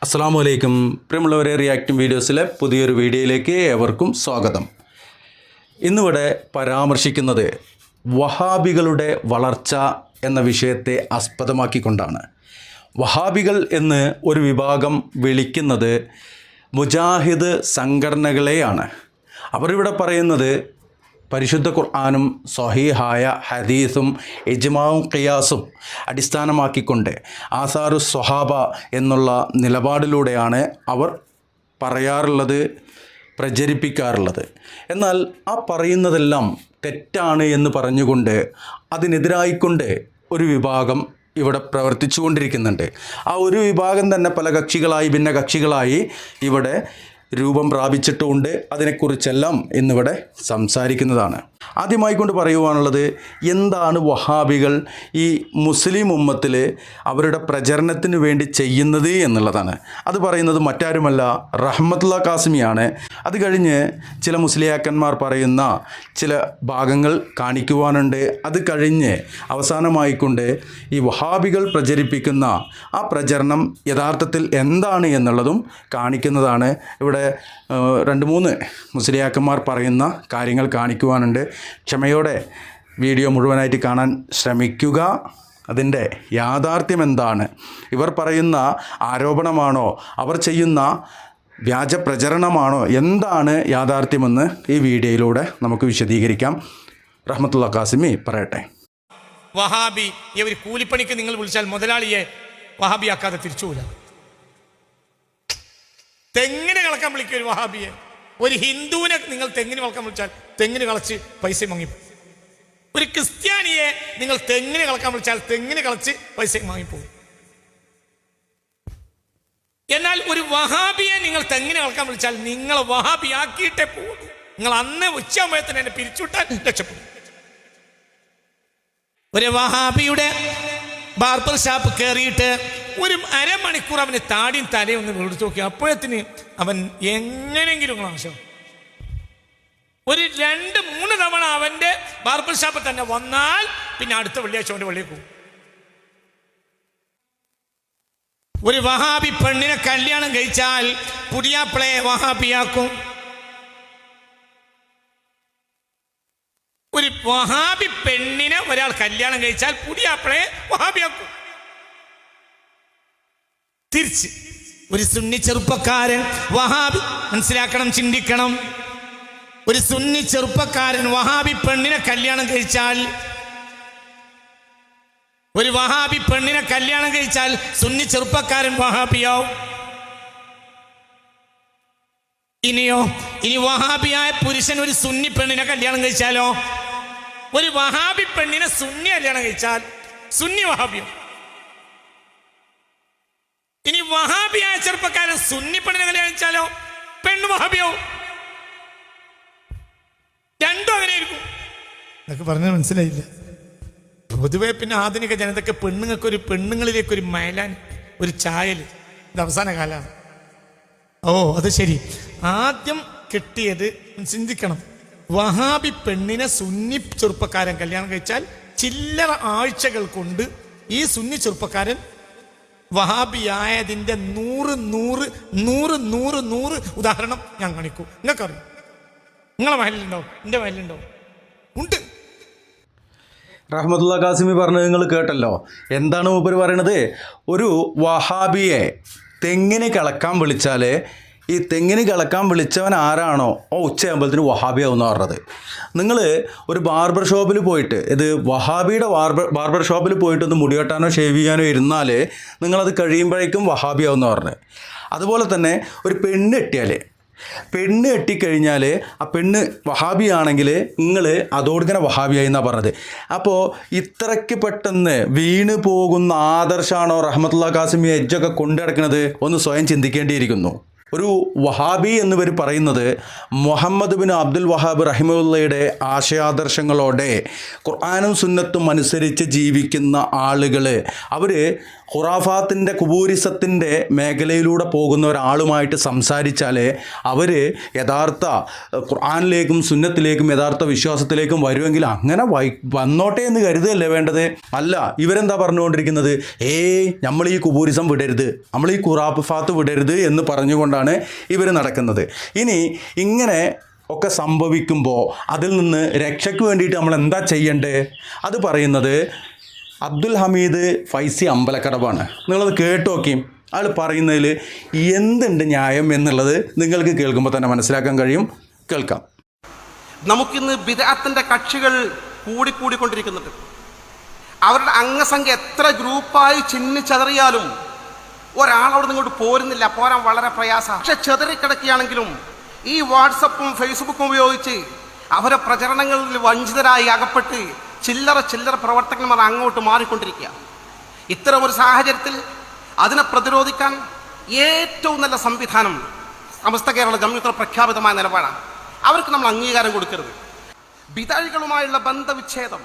അസ്സലാമു അലൈക്കും. പ്രിയമുള്ളവരെ, റിയാക്ടിംഗ് വീഡിയോസിലെ പുതിയൊരു വീഡിയോയിലേക്ക് ഏവർക്കും സ്വാഗതം. ഇന്നിവിടെ പരാമർശിക്കുന്നത് വഹാബികളുടെ വളർച്ച എന്ന വിഷയത്തെ ആസ്പദമാക്കിക്കൊണ്ടാണ്. വഹാബികൾ എന്ന് ഒരു വിഭാഗം വിളിക്കുന്നത് മുജാഹിദ് സംഘടനകളെയാണ്. അവരിവിടെ പറയുന്നത് പരിശുദ്ധ ഖുർആനും സ്വഹീഹായ ഹദീസും ഇജ്മാഉം ഖിയാസും അടിസ്ഥാനമാക്കിക്കൊണ്ട് ആസാറു സ്വഹാബ എന്നുള്ള നിലപാടിലൂടെയാണ് അവർ പറയാറുള്ളത്, പ്രചരിപ്പിക്കാറുള്ളത്. എന്നാൽ ആ പറയുന്നതെല്ലാം തെറ്റാണ് എന്ന് പറഞ്ഞുകൊണ്ട് അതിനെതിരായിക്കൊണ്ട് ഒരു വിഭാഗം ഇവിടെ പ്രവർത്തിച്ചു കൊണ്ടിരിക്കുന്നുണ്ട്. ആ ഒരു വിഭാഗം തന്നെ പല കക്ഷികളായി ഭിന്ന കക്ഷികളായി ഇവിടെ രൂപം പ്രാപിച്ചിട്ടുമുണ്ട്. അതിനെക്കുറിച്ചെല്ലാം ഇന്നിവിടെ സംസാരിക്കുന്നതാണ്. ആദ്യമായി കൊണ്ട് പറയുവാനുള്ളത്, എന്താണ് വഹാബികൾ ഈ മുസ്ലിം ഉമ്മത്തിൽ അവരുടെ പ്രചരണത്തിന് വേണ്ടി ചെയ്യുന്നത് എന്നുള്ളതാണ്. അത് പറയുന്നത് മറ്റാരുമല്ല, റഹ്മത്തുള്ള കാസിമിയാണ്. അത് കഴിഞ്ഞ് ചില മുസ്ലിയാക്കന്മാർ പറയുന്ന ചില ഭാഗങ്ങൾ കാണിക്കുവാനുണ്ട്. അത് കഴിഞ്ഞ് അവസാനമായിക്കൊണ്ട് ഈ വഹാബികൾ പ്രചരിപ്പിക്കുന്ന ആ പ്രചരണം യഥാർത്ഥത്തിൽ എന്താണ് എന്നുള്ളതും കാണിക്കുന്നതാണ്. ഇവിടെ 2-3 മുസ്ലിയാക്കന്മാർ പറയുന്ന കാര്യങ്ങൾ കാണിക്കുവാനുണ്ട്. ക്ഷമയോടെ വീഡിയോ മുഴുവനായിട്ട് കാണാൻ ശ്രമിക്കുക. അതിൻ്റെ യാഥാർത്ഥ്യം എന്താണ്, ഇവർ പറയുന്ന ആരോപണമാണോ, അവർ ചെയ്യുന്ന വ്യാജ പ്രചരണമാണോ, എന്താണ് യാഥാർത്ഥ്യമെന്ന് ഈ വീഡിയോയിലൂടെ നമുക്ക് വിശദീകരിക്കാം. റഹ്മത്തുള്ള കാസിമി പറയട്ടെ. വഹാബി ഒരു കൂലിപ്പണിക്ക് നിങ്ങൾ വിളിച്ചാൽ മുതലാളിയെ വഹാബിയാക്കാതെ തിരിച്ചുകൂല. തെങ്ങിന് കളക്കാൻ വിളിക്കുക ഒരു വഹാബിയെ. ഒരു ഹിന്ദുവിനെ നിങ്ങൾ തെങ്ങിന് കളക്കാൻ വിളിച്ചാൽ തെങ്ങിന് കളച്ച് പൈസ വാങ്ങിപ്പോകും. ഒരു ക്രിസ്ത്യാനിയെ നിങ്ങൾ തെങ്ങിന് കളക്കാൻ വിളിച്ചാൽ തെങ്ങിന് കളച്ച് പൈസ വാങ്ങിപ്പോകും. എന്നാൽ ഒരു വഹാബിയെ നിങ്ങൾ തെങ്ങിന് കളക്കാൻ വിളിച്ചാൽ നിങ്ങൾ വഹാബിയാക്കിയിട്ടേ പോകും. നിങ്ങൾ അന്ന് ഉച്ചയാകുമ്പോഴത്തേന് എന്നെ പിരിച്ചുവിട്ടാൽ രക്ഷപ്പെടും. ഒരു വഹാബിയുടെ ബാർബർ ഷാപ്പ് കയറിയിട്ട് ഒരു അരമണിക്കൂർ അവന് താടിയും തലയും ഒന്ന് വിളിച്ചു നോക്കി. അപ്പോഴത്തിന് അവൻ എങ്ങനെയെങ്കിലും നാശം. ഒരു 2-3 തവണ അവൻ്റെ ബാർബർ ഷാപ്പിൽ തന്നെ വന്നാൽ പിന്നെ അടുത്ത വെള്ളിയാഴ്ച അവൻ്റെ വെള്ളിയിൽ പോകും. ഒരു വഹാബി പെണ്ണിനെ കല്യാണം കഴിച്ചാൽ പുതിയാപ്പിളയെ വഹാബിയാക്കും. ഒരു വഹാബി പെണ്ണിനെ ഒരാൾ കല്യാണം കഴിച്ചാൽ പുതിയാപ്പിളയെ വഹാബിയാക്കും. തിരിച്ച് ഒരു സുന്നി ചെറുപ്പക്കാരൻ വഹാബി, മനസ്സിലാക്കണം, ചിന്തിക്കണം. ഒരു സുന്നി ചെറുപ്പക്കാരൻ വഹാബി പെണ്ണിനെ കല്യാണം കഴിച്ചാൽ, ഒരു വഹാബി പെണ്ണിനെ കല്യാണം കഴിച്ചാൽ സുന്നി ചെറുപ്പക്കാരൻ വഹാബിയാവും. ഇനി വഹാബിയായ പുരുഷൻ ഒരു സുന്നി പെണ്ണിനെ കല്യാണം കഴിച്ചാലോ, ഒരു വഹാബി പെണ്ണിനെ സുന്നി കല്യാണം കഴിച്ചാൽ സുന്നി വഹാബിയോ. ഇനി വഹാബിയായ ചെറുപ്പക്കാരൻ സുന്നി പെണ്ണിനെ കല്യാണം കഴിച്ചാലോ പെണ്ണ് വഹാബിയോ. രണ്ടും അങ്ങനെയായിരിക്കും. എന്നൊക്കെ പറഞ്ഞാൽ മനസ്സിലായില്ല. പൊതുവെ പിന്നെ ആധുനിക ജനതയ്ക്ക് പെണ്ണുങ്ങളിലേക്കൊരു മയലാൻ, ഒരു ചായൽ, ഇത് അവസാന കാലമാണ്. അത് ശരി. ആദ്യം കിട്ടിയത് ചിന്തിക്കണം. വഹാബി പെണ്ണിനെ സുന്നി ചെറുപ്പക്കാരൻ കല്യാണം കഴിച്ചാൽ ചില്ലറ ആഴ്ചകൾ കൊണ്ട് ഈ സുന്നി ചെറുപ്പക്കാരൻ വഹാബിയായതിൻ്റെ 100 ഉദാഹരണം ഞാൻ കാണിക്കും. നിങ്ങൾക്കറിയും, നിങ്ങളെ മഹലിലുണ്ടോ, എൻ്റെ മഹലിലുണ്ടോ? ഉണ്ട്. റഹ്മത്തുള്ള കാസിമി പറഞ്ഞത് നിങ്ങൾ കേട്ടല്ലോ. എന്താണ് മൂപ്പര് പറയണത്? ഒരു വഹാബിയെ തെങ്ങിന് കിളക്കാൻ വിളിച്ചാൽ ഈ തെങ്ങിന് കിളക്കാൻ വിളിച്ചവൻ ആരാണോ ഉച്ചയാകുമ്പോഴത്തേന് വഹാബിയാവുമെന്ന് പറഞ്ഞത്. നിങ്ങൾ ഒരു ബാർബർ ഷോപ്പിൽ പോയിട്ട്, ഇത് വഹാബിയുടെ ബാർബർ ഷോപ്പിൽ പോയിട്ടൊന്ന് മുടി വെട്ടാനോ ഷേവ് ചെയ്യാനോ ഇരുന്നാൽ നിങ്ങളത് കഴിയുമ്പോഴേക്കും വഹാബിയാവുമെന്ന് പറഞ്ഞത്. അതുപോലെ തന്നെ ഒരു പെണ്ണ് കെട്ടിക്കഴിഞ്ഞാൽ ആ പെണ്ണ് വഹാബിയാണെങ്കിൽ നിങ്ങൾ അതോടിങ്ങനെ വഹാബിയായി എന്നാണ് പറഞ്ഞത്. അപ്പോൾ ഇത്രയ്ക്ക് പെട്ടെന്ന് വീണ് പോകുന്ന ആദർശമാണോ റഹ്മത്തുള്ള കാസിമി എജ്ജൊക്കെ കൊണ്ടു നടക്കുന്നത്? ഒന്ന് സ്വയം ചിന്തിക്കേണ്ടിയിരിക്കുന്നു. ഒരു വഹാബി എന്നിവർ പറയുന്നത് മുഹമ്മദ് ബിൻ അബ്ദുൽ വഹാബ് റഹിമഹുള്ളയുടെ ആശയാദർശങ്ങളോടെ ഖുർആനും സുന്നത്തും അനുസരിച്ച് ജീവിക്കുന്ന ആളുകൾ, അവർ ഖുറാഫാത്തിൻ്റെ കുബൂരിസത്തിൻ്റെ മേഖലയിലൂടെ പോകുന്ന ഒരാളുമായിട്ട് സംസാരിച്ചാൽ അവർ യഥാർത്ഥ ഖുർആനിലേക്കും സുന്നത്തിലേക്കും യഥാർത്ഥ വിശ്വാസത്തിലേക്കും വരുമെങ്കിൽ അങ്ങനെ വന്നോട്ടെ എന്ന് കരുതുകയല്ലേ വേണ്ടത്. അല്ല, ഇവരെന്താ പറഞ്ഞുകൊണ്ടിരിക്കുന്നത്? നമ്മൾ ഈ കുബൂരിസം വിടരുത്, നമ്മൾ ഈ ഖുറാഫാത്ത് വിടരുത് എന്ന് പറഞ്ഞുകൊണ്ടാണ് ഇവർ നടക്കുന്നത്. ഇനി ഇങ്ങനെ ഒക്കെ സംഭവിക്കുമ്പോൾ അതിൽ നിന്ന് രക്ഷയ്ക്ക് വേണ്ടിയിട്ട് നമ്മൾ എന്താ ചെയ്യേണ്ടത്? അത് പറയുന്നത് അബ്ദുൽ ഹമീദ് ഫൈസി അമ്പലക്കടവാണ്. നിങ്ങളത് കേട്ട് നോക്കി. അയാൾ പറയുന്നതിൽ എന്തുണ്ട് ന്യായം എന്നുള്ളത് നിങ്ങൾക്ക് കേൾക്കുമ്പോൾ തന്നെ മനസ്സിലാക്കാൻ കഴിയും. കേൾക്കാം. നമുക്കിന്ന് ബിദ്അത്തിന്റെ കക്ഷികൾ കൂടിക്കൊണ്ടിരിക്കുന്നുണ്ട്. അവരുടെ അംഗസംഖ്യ എത്ര ഗ്രൂപ്പായി ചിന്നിച്ചതറിയാലും ഒരാളവിടെ നിങ്ങോട്ട് പോരുന്നില്ല, പോരാൻ വളരെ പ്രയാസമാണ്. പക്ഷെ ചെതറിക്കിടക്കുകയാണെങ്കിലും ഈ വാട്സപ്പും ഫേസ്ബുക്കും ഉപയോഗിച്ച് അവരെ പ്രചരണങ്ങളിൽ വഞ്ചിതരായി അകപ്പെട്ട് ചില്ലറ പ്രവർത്തകന്മാർ അങ്ങോട്ട് മാറിക്കൊണ്ടിരിക്കുക. ഇത്തരം ഒരു സാഹചര്യത്തിൽ അതിനെ പ്രതിരോധിക്കാൻ ഏറ്റവും നല്ല സംവിധാനം സമസ്ത കേരള ജംഇയ്യത്തുൽ പ്രഖ്യാപിതമായ നിലപാടാണ്. അവർക്ക് നമ്മൾ അംഗീകാരം കൊടുക്കരുത്. ബിദഅകളുമായുള്ള ബന്ധവിച്ഛേദം,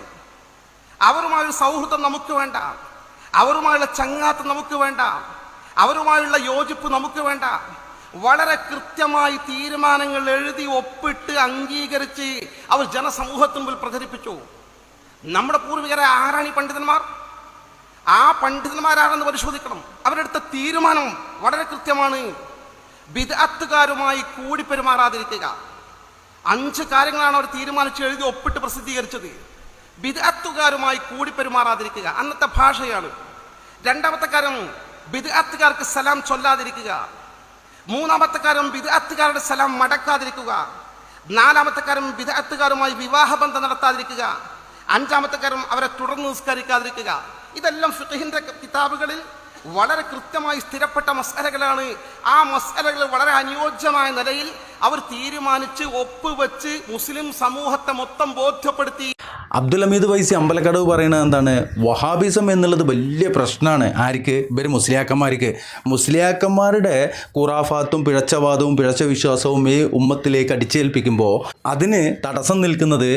അവരുമായുള്ള സൗഹൃദം നമുക്ക് വേണ്ട, അവരുമായുള്ള ചങ്ങാത്തം നമുക്ക് വേണ്ട, അവരുമായുള്ള യോജിപ്പ് നമുക്ക് വേണ്ട. വളരെ കൃത്യമായി തീരുമാനങ്ങൾ എഴുതി ഒപ്പിട്ട് അംഗീകരിച്ച് അവർ ജനസമൂഹത്തിന് മുമ്പിൽ പ്രചരിപ്പിച്ചു. നമ്മുടെ പൂർവികരെ ആരാണ് ഈ പണ്ഡിതന്മാർ? ആ പണ്ഡിതന്മാരാണെന്ന് പരിശോധിക്കണം. അവരെടുത്ത തീരുമാനം വളരെ കൃത്യമാണ്. ബിദ്അത്തുകാരുമായി കൂടി പെരുമാറാതിരിക്കുക. 5 കാര്യങ്ങളാണ് അവർ തീരുമാനിച്ച് എഴുതി ഒപ്പിട്ട് പ്രസിദ്ധീകരിച്ചത്. ബിദ്അത്തുകാരുമായി കൂടി പെരുമാറാതിരിക്കുക, അന്നത്തെ ഭാഷയാണ്. 2ാമത്തെ കാര്യം, ബിദ്അത്തുകാർക്ക് സലാം ചൊല്ലാതിരിക്കുക. 3ാമത്തെ കാര്യം, ബിദ്അത്തുകാരുടെ സലാം മടക്കാതിരിക്കുക. 4ാമത്തെ കാര്യം, ബിദ്അത്തുകാരുമായി വിവാഹബന്ധം നടത്താതിരിക്കുക. 5ാമത്തെ കാര്യം, അവരെ തുടർന്ന് നിസ്കരിക്കാതിരിക്കുക. ഇതെല്ലാം ഫിഖ്ഹിന്റെ കിതാബുകളിൽ വളരെ കൃത്യമായി സ്ഥിരപ്പെട്ട മസ്അലകളാണ്. ആ മസ്അലകൾ വളരെ അനുയോജ്യമായ നിലയിൽ അവർ തീരുമാനിച്ച് ഒപ്പുവെച്ച് മുസ്ലിം സമൂഹത്തെ മൊത്തം ബോധ്യപ്പെടുത്തി. അബ്ദുൽ ഹമീദ് ഫൈസി അമ്പലക്കടവ് പറയുന്നത് എന്താണ്? വഹാബിസം എന്നുള്ളത് വലിയ പ്രശ്നമാണ്. ആർക്ക്? ഇവർ മുസ്ലിയാക്കന്മാർക്ക്. മുസ്ലിയാക്കന്മാരുടെ ഖുറാഫാത്തും പിഴച്ചവാദവും പിഴച്ച വിശ്വാസവും ഈ ഉമ്മത്തിലേക്ക് അടിച്ചേൽപ്പിക്കുമ്പോൾ അതിന് തടസ്സം നിൽക്കുന്നത്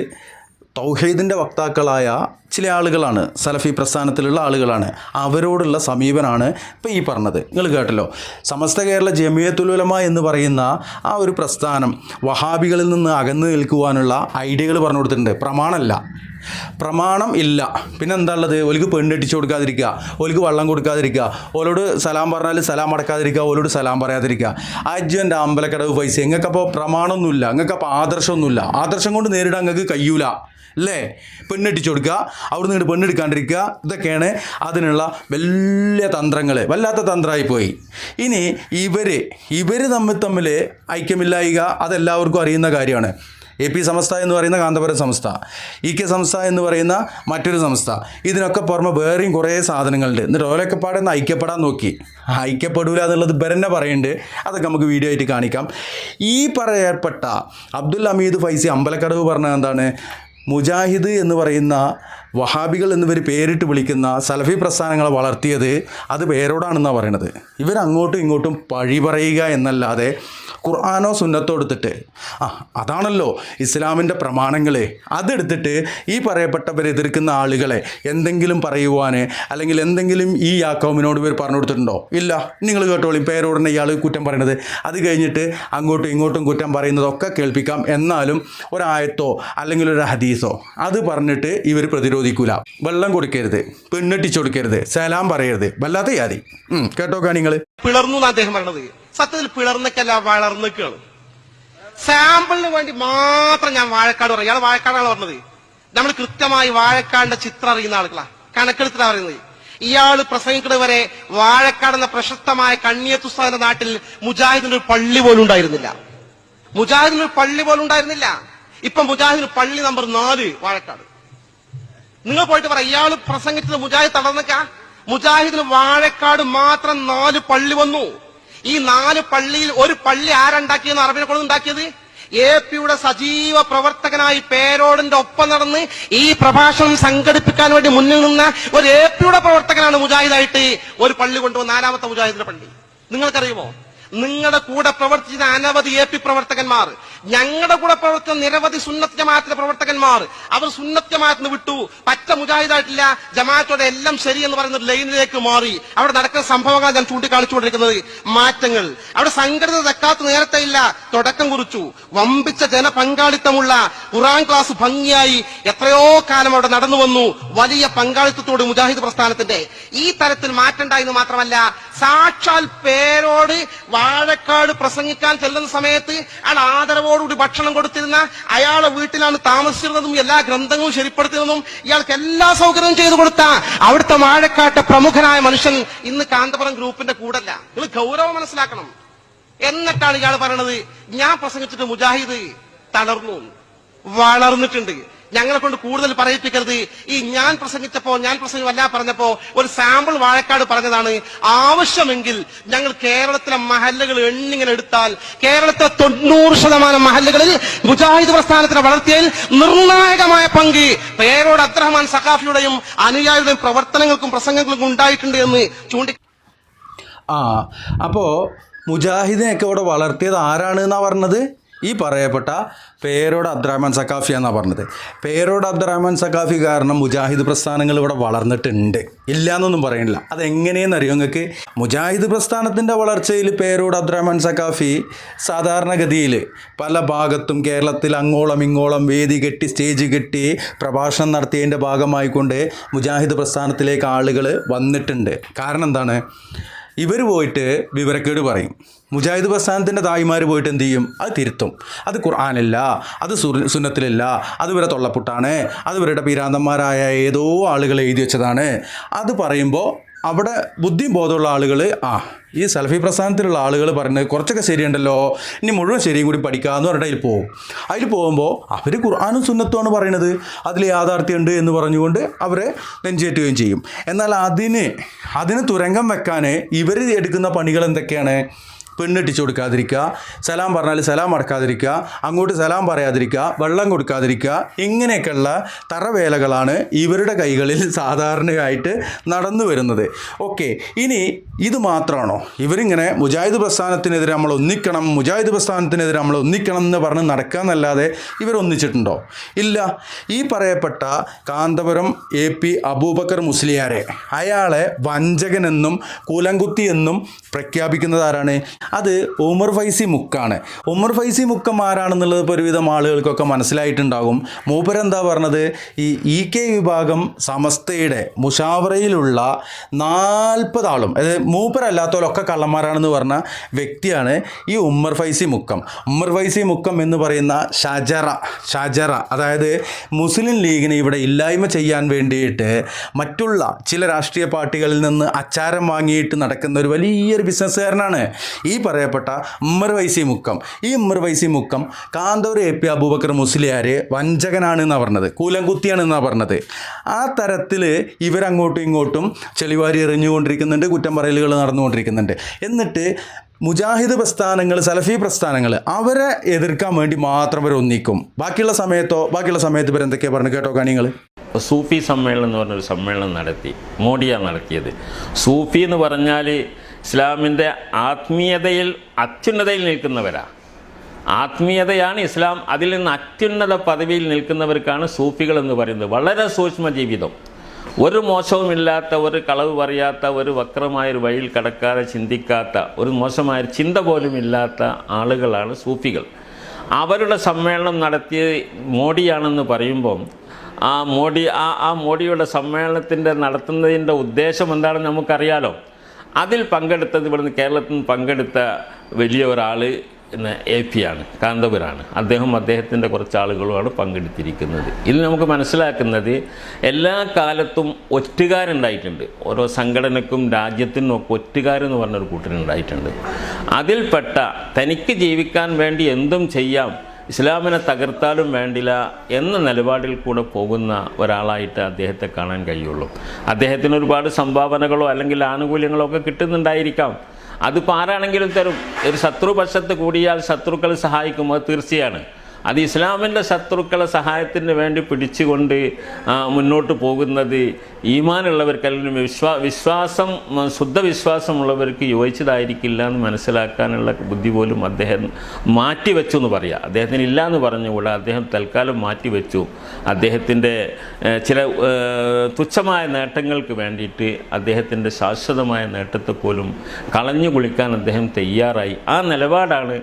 തൗഹീദിൻ്റെ വക്താക്കളായ ചില ആളുകളാണ്, സലഫി പ്രസ്ഥാനത്തിലുള്ള ആളുകളാണ്. അവരോടുള്ള സമീപനാണ് ഇപ്പോൾ ഈ പറഞ്ഞത്. നിങ്ങൾ കേട്ടല്ലോ, സമസ്ത കേരള ജമിയത്തുൽ ഉലമ എന്ന് പറയുന്ന ആ ഒരു പ്രസ്ഥാനം വഹാബികളിൽ നിന്ന് അകന്നു നിൽക്കുവാനുള്ള ഐഡിയകൾ പറഞ്ഞു കൊടുത്തിട്ടുണ്ട്. പ്രമാണം ഇല്ല. പിന്നെ എന്താ ഉള്ളത്? ഓൽക്ക് പെണ്ണെട്ടിച്ചു കൊടുക്കാതിരിക്കുക, ഓൽക്ക് വെള്ളം കൊടുക്കാതിരിക്കുക, ഓലോട് സലാം പറഞ്ഞാൽ സലാം അടക്കാതിരിക്കുക, ഓലോട് സലാം പറയാതിരിക്കുക. അജ്ജൻ്റെ അമ്പലക്കടവ് പൈസ നിങ്ങൾക്കപ്പോൾ പ്രമാണമൊന്നുമില്ല, നിങ്ങൾക്കപ്പോൾ ആദർശമൊന്നുമില്ല. ആദർശം കൊണ്ട് നേരിടാൻ നിങ്ങൾക്ക് കഴിയൂല അല്ലേ? പെണ്ണെട്ടിച്ചു കൊടുക്കുക, അവിടെ നിന്ന് പെണ്ണെടുക്കാണ്ടിരിക്കുക, ഇതൊക്കെയാണ് അതിനുള്ള വലിയ തന്ത്രങ്ങൾ. വല്ലാത്ത തന്ത്രമായി പോയി. ഇനി ഇവർ തമ്മിൽ ഐക്യമില്ലായിക അതെല്ലാവർക്കും അറിയുന്ന കാര്യമാണ്. AP സംസ്ഥ എന്ന് പറയുന്ന കാന്തപുരം സംസ്ഥ, EK സംസ്ഥ എന്ന് പറയുന്ന മറ്റൊരു സംസ്ഥ, ഇതിനൊക്കെ പുറമെ വേറെയും കുറേ സാധനങ്ങളുണ്ട്. എന്നിട്ട് ഓരൊക്കെ പാടെ ഐക്യപ്പെടാൻ നോക്കി, ഐക്യപ്പെടൂല എന്നുള്ളത് ഇവരെന്നെ പറയുന്നുണ്ട്. അതൊക്കെ നമുക്ക് വീഡിയോ ആയിട്ട് കാണിക്കാം. ഈ പറയപ്പെട്ട അബ്ദുൽ ഹമീദ് ഫൈസി അമ്പലക്കടവ് പറഞ്ഞത് എന്താണ്? മുജാഹിദ് എന്ന് പറയുന്ന വഹാബികൾ എന്നിവർ പേരിട്ട് വിളിക്കുന്ന സലഫി പ്രസ്ഥാനങ്ങളെ വളർത്തിയത് അത് പേരോടാണെന്നാണ് പറയണത്. ഇവരങ്ങോട്ടും ഇങ്ങോട്ടും പഴി പറയുക എന്നല്ലാതെ ഖുർആനോ സുന്നത്തോ എടുത്തിട്ട് അതാണല്ലോ ഇസ്ലാമിൻ്റെ പ്രമാണങ്ങൾ, അതെടുത്തിട്ട് ഈ പറയപ്പെട്ടവരെ എതിർക്കുന്ന ആളുകളെ എന്തെങ്കിലും പറയുവാൻ അല്ലെങ്കിൽ എന്തെങ്കിലും ഈ യാക്കോമിനോട് ഇവർ പറഞ്ഞു കൊടുത്തിട്ടുണ്ടോ? ഇല്ല. നിങ്ങൾ കേട്ടോളി, പേരോടനെ ഇയാൾ കുറ്റം പറയണത്. അത് കഴിഞ്ഞിട്ട് അങ്ങോട്ടും ഇങ്ങോട്ടും കുറ്റം പറയുന്നതൊക്കെ കേൾപ്പിക്കാം. എന്നാലും ഒരായത്തോ അല്ലെങ്കിൽ ഒരു ഹദീസോ അത് പറഞ്ഞിട്ട് ഇവർ പ്രതിരോധിക്കൂല. വെള്ളം കൊടുക്കരുത്, പെണ്ണെട്ടിച്ചു കൊടുക്കരുത്, സലാം പറയരുത്. വല്ലാത്ത യാതി. കേട്ടോക്കാ നിങ്ങൾ. പിളർന്നു എന്നാണ് അദ്ദേഹം പറയണത്. സത്യത്തിൽ പിളർന്നൊക്കെയല്ല, വളർന്നൊക്കെയാണ്. സാമ്പിളിന് വേണ്ടി മാത്രം ഞാൻ വാഴക്കാട് പറയും. ഇയാൾ വാഴക്കാടാണ് പറഞ്ഞത്. നമ്മൾ കൃത്യമായി വാഴക്കാടിന്റെ ചിത്രം അറിയുന്ന ആളുകളാ, കണക്കെടുത്തിട്ടാണ് പറയുന്നത്. ഇയാൾ പ്രസംഗിക്കുന്നത് വരെ വാഴക്കാട് എന്ന പ്രശസ്തമായ കണ്ണിയത്തുസ്താദിന്റെ നാട്ടിൽ മുജാഹിദിന്റെ ഒരു പള്ളി പോലും ഉണ്ടായിരുന്നില്ല. ഇപ്പൊ മുജാഹിദിന് പള്ളി നമ്പർ 4 വാഴക്കാട്. നിങ്ങൾ പോയിട്ട് പറ, ഇയാൾ പ്രസംഗിച്ചത് മുജാഹിദ് തടർന്നേക്ക. മുജാഹിദിന് വാഴക്കാട് മാത്രം 4 പള്ളി വന്നു. ഈ 4 പള്ളിയിൽ ഒരു പള്ളി ആരുണ്ടാക്കിയെന്ന് അറബിനെ കൊണ്ട് ഉണ്ടാക്കിയത്? AP-യുടെ സജീവ പ്രവർത്തകനായി പേരോടിന്റെ ഒപ്പം നടന്ന് ഈ പ്രഭാഷണം സംഘടിപ്പിക്കാൻ വേണ്ടി മുന്നിൽ നിന്ന ഒരു AP-യുടെ പ്രവർത്തകനാണ് മുജാഹിദായിട്ട് ഒരു പള്ളി കൊണ്ടുവന്ന 4ാമത്തെ മുജാഹിദിന്റെ പള്ളി. നിങ്ങൾക്കറിയുമോ? നിങ്ങളുടെ കൂടെ പ്രവർത്തിച്ച അനവധി AP പ്രവർത്തകന്മാർ ഞങ്ങളുടെ കൂടെ പ്രവർത്തിച്ച നിരവധി സുന്നത്ത് ജമാഅത്തിന്റെ പ്രവർത്തകന്മാർ അവർ സുന്നത്ത് ജമാഅത്തിന് വിട്ടു, പറ്റ മുജാഹിദായിട്ടില്ല, ജമാഅത്തോടെ എല്ലാം ശരിയെന്ന് പറയുന്ന ഒരു ലൈനിലേക്ക് മാറി. അവിടെ നടക്കുന്ന സംഭവങ്ങൾ ഞാൻ ചൂണ്ടിക്കാണിച്ചുകൊണ്ടിരിക്കുന്നത് മാറ്റങ്ങൾ. അവിടെ സംഘടിത സക്കാത്ത് നേരത്തെ ഇല്ല, തുടക്കം കുറിച്ചു. വമ്പിച്ച ജനപങ്കാളിത്തമുള്ള ഖുർആൻ ക്ലാസ് ഭംഗിയായി എത്രയോ കാലം അവിടെ നടന്നു വന്നു. വലിയ പങ്കാളിത്തത്തോട് മുജാഹിദ് പ്രസ്ഥാനത്തിന്റെ ഈ തരത്തിൽ മാറ്റണ്ടായെന്ന് മാത്രമല്ല, സാക്ഷാൽ പേരോട് വാഴക്കാട് പ്രസംഗിക്കാൻ ചെല്ലുന്ന സമയത്ത് അയാൾ ആദരവോടുകൂടി ഭക്ഷണം കൊടുത്തിരുന്ന, അയാളെ വീട്ടിലാണ് താമസിച്ചിരുന്നതും എല്ലാ ഗ്രന്ഥങ്ങളും ശരിപ്പെടുത്തിയതും ഇയാൾക്ക് എല്ലാ സൗകര്യവും ചെയ്തു കൊടുത്ത അവിടുത്തെ വാഴക്കാട്ടെ പ്രമുഖനായ മനുഷ്യൻ ഇന്ന് കാന്തപുരം ഗ്രൂപ്പിന്റെ കൂടല്ല. നിങ്ങൾ ഗൗരവം മനസ്സിലാക്കണം. എന്നിട്ടാണ് ഇയാൾ പറയണത് ഞാൻ പ്രസംഗിച്ചിട്ട് മുജാഹിദ് തളർന്നു, വളർന്നിട്ടുണ്ട്, ഞങ്ങളെ കൊണ്ട് കൂടുതൽ പറയിപ്പിക്കരുത്. ഈ ഞാൻ പ്രസംഗമല്ല പറഞ്ഞപ്പോ ഒരു സാമ്പിൾ വാഴക്കാട് പറഞ്ഞതാണ്. ആവശ്യമെങ്കിൽ ഞങ്ങൾ കേരളത്തിലെ മഹല്ലുകൾ എണ്ണിങ്ങനെ എടുത്താൽ കേരളത്തിലെ 90% മഹല്ലുകളിൽ മുജാഹിദ് പ്രസ്ഥാനത്തിനെ വളർത്തിയതിൽ നിർണായകമായ പങ്ക് പേരോട് അബ്ദുറഹ്മാൻ സഖാഫിയുടെയും അനുയായിയുടെയും പ്രവർത്തനങ്ങൾക്കും പ്രസംഗങ്ങൾക്കും ഉണ്ടായിട്ടുണ്ട് എന്ന് ചൂണ്ടി. അപ്പോൾ മുജാഹിദിനെയൊക്കെ ഇവിടെ വളർത്തിയത് ആരാണ് എന്നാണ് പറഞ്ഞത്? ഈ പറയപ്പെട്ട പേരോട് അബ്ദുറഹ്മാൻ സഖാഫി എന്നാണ് പറഞ്ഞത്. പേരോട് അബ്ദുറഹ്മാൻ സഖാഫി കാരണം മുജാഹിദ് പ്രസ്ഥാനങ്ങൾ ഇവിടെ വളർന്നിട്ടുണ്ട്, ഇല്ല എന്നൊന്നും പറയുന്നില്ല. അതെങ്ങനെയെന്ന് അറിയോ നിങ്ങൾക്ക്? മുജാഹിദ് പ്രസ്ഥാനത്തിൻ്റെ വളർച്ചയിൽ പേരോട് അബ്ദുറഹ്മാൻ സഖാഫി സാധാരണഗതിയിൽ പല ഭാഗത്തും കേരളത്തിൽ അങ്ങോളം ഇങ്ങോളം വേദി കെട്ടി സ്റ്റേജ് കെട്ടി പ്രഭാഷണം നടത്തിയതിൻ്റെ ഭാഗമായിക്കൊണ്ട് മുജാഹിദ് പ്രസ്ഥാനത്തിലേക്ക് ആളുകൾ വന്നിട്ടുണ്ട്. കാരണം എന്താണ്? ഇവർ പോയിട്ട് വിവരക്കേട് പറയും. മുജാഹിദ് പ്രസ്ഥാനത്തിൻ്റെ തായിമാർ പോയിട്ട് എന്ത് ചെയ്യും? അത് തിരുത്തും. അത് ഖുർആനില്ല, അത് സുന്നത്തിലില്ല, അത് ഇവരെ തൊള്ളപ്പുട്ടാണ്, അത് ഇവരുടെ പീരാന്തന്മാരായ ഏതോ ആളുകൾ എഴുതി വെച്ചതാണ്. അത് പറയുമ്പോൾ അവിടെ ബുദ്ധിയും ബോധമുള്ള ആളുകൾ ഈ സലഫി പ്രസ്ഥാനത്തിലുള്ള ആളുകൾ പറയുന്നത് കുറച്ചൊക്കെ ശരിയുണ്ടല്ലോ, ഇനി മുഴുവൻ ശരിയും കൂടി പഠിക്കാമെന്ന് പറഞ്ഞിട്ട് അതിൽ പോകുമ്പോൾ അവർ ഖുർആനും സുന്നത്തുമാണ് പറയണത്, അതിൽ യാഥാർത്ഥ്യമുണ്ട് എന്ന് പറഞ്ഞുകൊണ്ട് അവരെ നെഞ്ചേറ്റുകയും ചെയ്യും. എന്നാൽ അതിന് തുരങ്കം വെക്കാൻ ഇവർ എടുക്കുന്ന പണികൾ എന്തൊക്കെയാണ്? പെണ്ണിട്ടിച്ചു കൊടുക്കാതിരിക്കുക, സലാം പറഞ്ഞാൽ സലാം അടക്കാതിരിക്കുക, അങ്ങോട്ട് സലാം പറയാതിരിക്കുക, വെള്ളം കൊടുക്കാതിരിക്കുക, ഇങ്ങനെയൊക്കെയുള്ള തറവേലകളാണ് ഇവരുടെ കൈകളിൽ സാധാരണയായിട്ട് നടന്നു വരുന്നത്. ഓക്കെ, ഇനി ഇത് മാത്രമാണോ? ഇവരിങ്ങനെ മുജാഹിദ് പ്രസ്ഥാനത്തിനെതിരെ നമ്മൾ ഒന്നിക്കണം, മുജാഹിദ് പ്രസ്ഥാനത്തിനെതിരെ നമ്മൾ ഒന്നിക്കണം എന്ന് പറഞ്ഞ് നടക്കാമെന്നല്ലാതെ ഇവരൊന്നിച്ചിട്ടുണ്ടോ? ഇല്ല. ഈ പറയപ്പെട്ട കാന്തപുരം AP അബൂബക്കർ മുസ്ലിയാരെ അയാളെ വഞ്ചകനെന്നും കൂലംകുത്തിയെന്നും പ്രഖ്യാപിക്കുന്നത് ആരാണ്? അത് ഉമർ ഫൈസി മുക്കാണ്. ഉമർ ഫൈസി മുക്കം ആരാണെന്നുള്ളത് ഇപ്പോൾ ഒരുവിധം ആളുകൾക്കൊക്കെ മനസ്സിലായിട്ടുണ്ടാകും. മൂപ്പരെന്താ പറഞ്ഞത്? ഈ EK വിഭാഗം സമസ്തയുടെ മുഷാവറയിലുള്ള 40 ആളും, അതായത് മൂപ്പരല്ലാത്തവരൊക്കെ കള്ളന്മാരാണെന്ന് പറഞ്ഞ വ്യക്തിയാണ് ഈ ഉമർ ഫൈസി മുക്കം. ഉമർ ഫൈസി മുക്കം എന്ന് പറയുന്ന ഷജറ, അതായത് മുസ്ലിം ലീഗിനെ ഇവിടെ ഇല്ലായ്മ ചെയ്യാൻ വേണ്ടിയിട്ട് മറ്റുള്ള ചില രാഷ്ട്രീയ പാർട്ടികളിൽ നിന്ന് അച്ചാരം വാങ്ങിയിട്ട് നടക്കുന്ന ഒരു വലിയൊരു ബിസിനസ്സുകാരനാണ് ഈ പറയപ്പെട്ട ഉമർ ഫൈസി മുക്കം. ഈ ഉമർ ഫൈസി മുക്കം കാന്തപുരം AP അബൂബക്കർ മുസ്ലിയാർ വഞ്ചകനാണെന്നാണ് പറഞ്ഞത്, കൂലംകുത്തിയാണെന്നാണ് പറഞ്ഞത്. ആ തരത്തിൽ ഇവരങ്ങോട്ടും ഇങ്ങോട്ടും ചെളിവാരി എറിഞ്ഞുകൊണ്ടിരിക്കുന്നുണ്ട്, കുറ്റം പറയലുകൾ നടന്നുകൊണ്ടിരിക്കുന്നുണ്ട്. എന്നിട്ട് മുജാഹിദ് പ്രസ്ഥാനങ്ങൾ, സലഫി പ്രസ്ഥാനങ്ങൾ അവരെ എതിർക്കാൻ വേണ്ടി മാത്രം അവർ ഒന്നിക്കും. ബാക്കിയുള്ള സമയത്ത് ഇവരെന്തൊക്കെയാണ് പറഞ്ഞു കേട്ടോ നിങ്ങൾ? സൂഫി സമ്മേളനം എന്ന് പറഞ്ഞൊരു സമ്മേളനം നടത്തി, മോഡിയാണ് നടത്തിയത്. സൂഫി എന്ന് പറഞ്ഞാൽ ഇസ്ലാമിൻ്റെ ആത്മീയതയിൽ അത്യുന്നതയിൽ നിൽക്കുന്നവരാണ്. ആത്മീയതയാണ് ഇസ്ലാം. അതിൽ നിന്ന് അത്യുന്നത പദവിയിൽ നിൽക്കുന്നവർക്കാണ് സൂഫികൾ എന്ന് പറയുന്നത്. വളരെ സൂക്ഷ്മ ജീവിതം, ഒരു മോശവുമില്ലാത്ത, ഒരു കളവ് പറയാത്ത, ഒരു വക്രമായൊരു വഴിയിൽ കടക്കാതെ ചിന്തിക്കാത്ത, ഒരു മോശമായൊരു ചിന്ത പോലും ഇല്ലാത്ത ആളുകളാണ് സൂഫികൾ. അവരുടെ സമ്മേളനം നടത്തിയത് മോഡിയാണെന്ന് പറയുമ്പം ആ മോഡിയുടെ സമ്മേളനത്തിൻ്റെ നടത്തുന്നതിൻ്റെ ഉദ്ദേശം എന്താണെന്ന് നമുക്കറിയാലോ. അതിൽ പങ്കെടുത്തത് ഇവിടുന്ന് കേരളത്തിൽ നിന്ന് പങ്കെടുത്ത വലിയ ഒരാൾ AP ആണ്, കാന്തപുരാണ്. അദ്ദേഹത്തിൻ്റെ കുറച്ച് ആളുകളുമാണ് പങ്കെടുത്തിരിക്കുന്നത്. ഇതിൽ നമുക്ക് മനസ്സിലാക്കുന്നത് എല്ലാ കാലത്തും ഒറ്റുകാരുണ്ടായിട്ടുണ്ട്. ഓരോ സംഘടനക്കും രാജ്യത്തിനും ഒക്കെ ഒറ്റുകാരെന്ന് പറഞ്ഞൊരു കൂട്ടരുണ്ടായിട്ടുണ്ട്. അതിൽപ്പെട്ട തനിക്ക് ജീവിക്കാൻ വേണ്ടി എന്തും ചെയ്യാം, ഇസ്ലാമിനെ തകർത്താലും വേണ്ടില്ല എന്ന നിലപാടിൽ കൂടെ പോകുന്ന ഒരാളായിട്ട് അദ്ദേഹത്തെ കാണാൻ കഴിയുള്ളൂ. അദ്ദേഹത്തിന് ഒരുപാട് സംഭാവനകളോ അല്ലെങ്കിൽ ആനുകൂല്യങ്ങളോ ഒക്കെ കിട്ടുന്നുണ്ടായിരിക്കാം. അതിപ്പോൾ ആരാണെങ്കിലും തരും. ഒരു ശത്രുപക്ഷത്ത് കൂടിയാൽ ശത്രുക്കൾ സഹായിക്കും, അത് തീർച്ചയാണ്. അത് ഇസ്ലാമിൻ്റെ ശത്രുക്കളെ സഹായത്തിന് വേണ്ടി പിടിച്ചുകൊണ്ട് മുന്നോട്ട് പോകുന്നത് ഈമാനുള്ളവർക്ക് അല്ലെങ്കിൽ വിശ്വാസം ശുദ്ധവിശ്വാസമുള്ളവർക്ക് യോജിച്ചതായിരിക്കില്ല എന്ന് മനസ്സിലാക്കാനുള്ള ബുദ്ധി പോലും അദ്ദേഹം മാറ്റിവെച്ചു എന്ന് പറയാം. അദ്ദേഹത്തിന് ഇല്ല എന്ന് പറഞ്ഞുകൂടാ, അദ്ദേഹം തൽക്കാലം മാറ്റിവെച്ചു. അദ്ദേഹത്തിൻ്റെ ചില തുച്ഛമായ നേട്ടങ്ങൾക്ക് വേണ്ടിയിട്ട് അദ്ദേഹത്തിൻ്റെ ശാശ്വതമായ നേട്ടത്തെ പോലും കളഞ്ഞു കുളിക്കാൻ അദ്ദേഹം തയ്യാറായി. ആ നിലപാടാണ്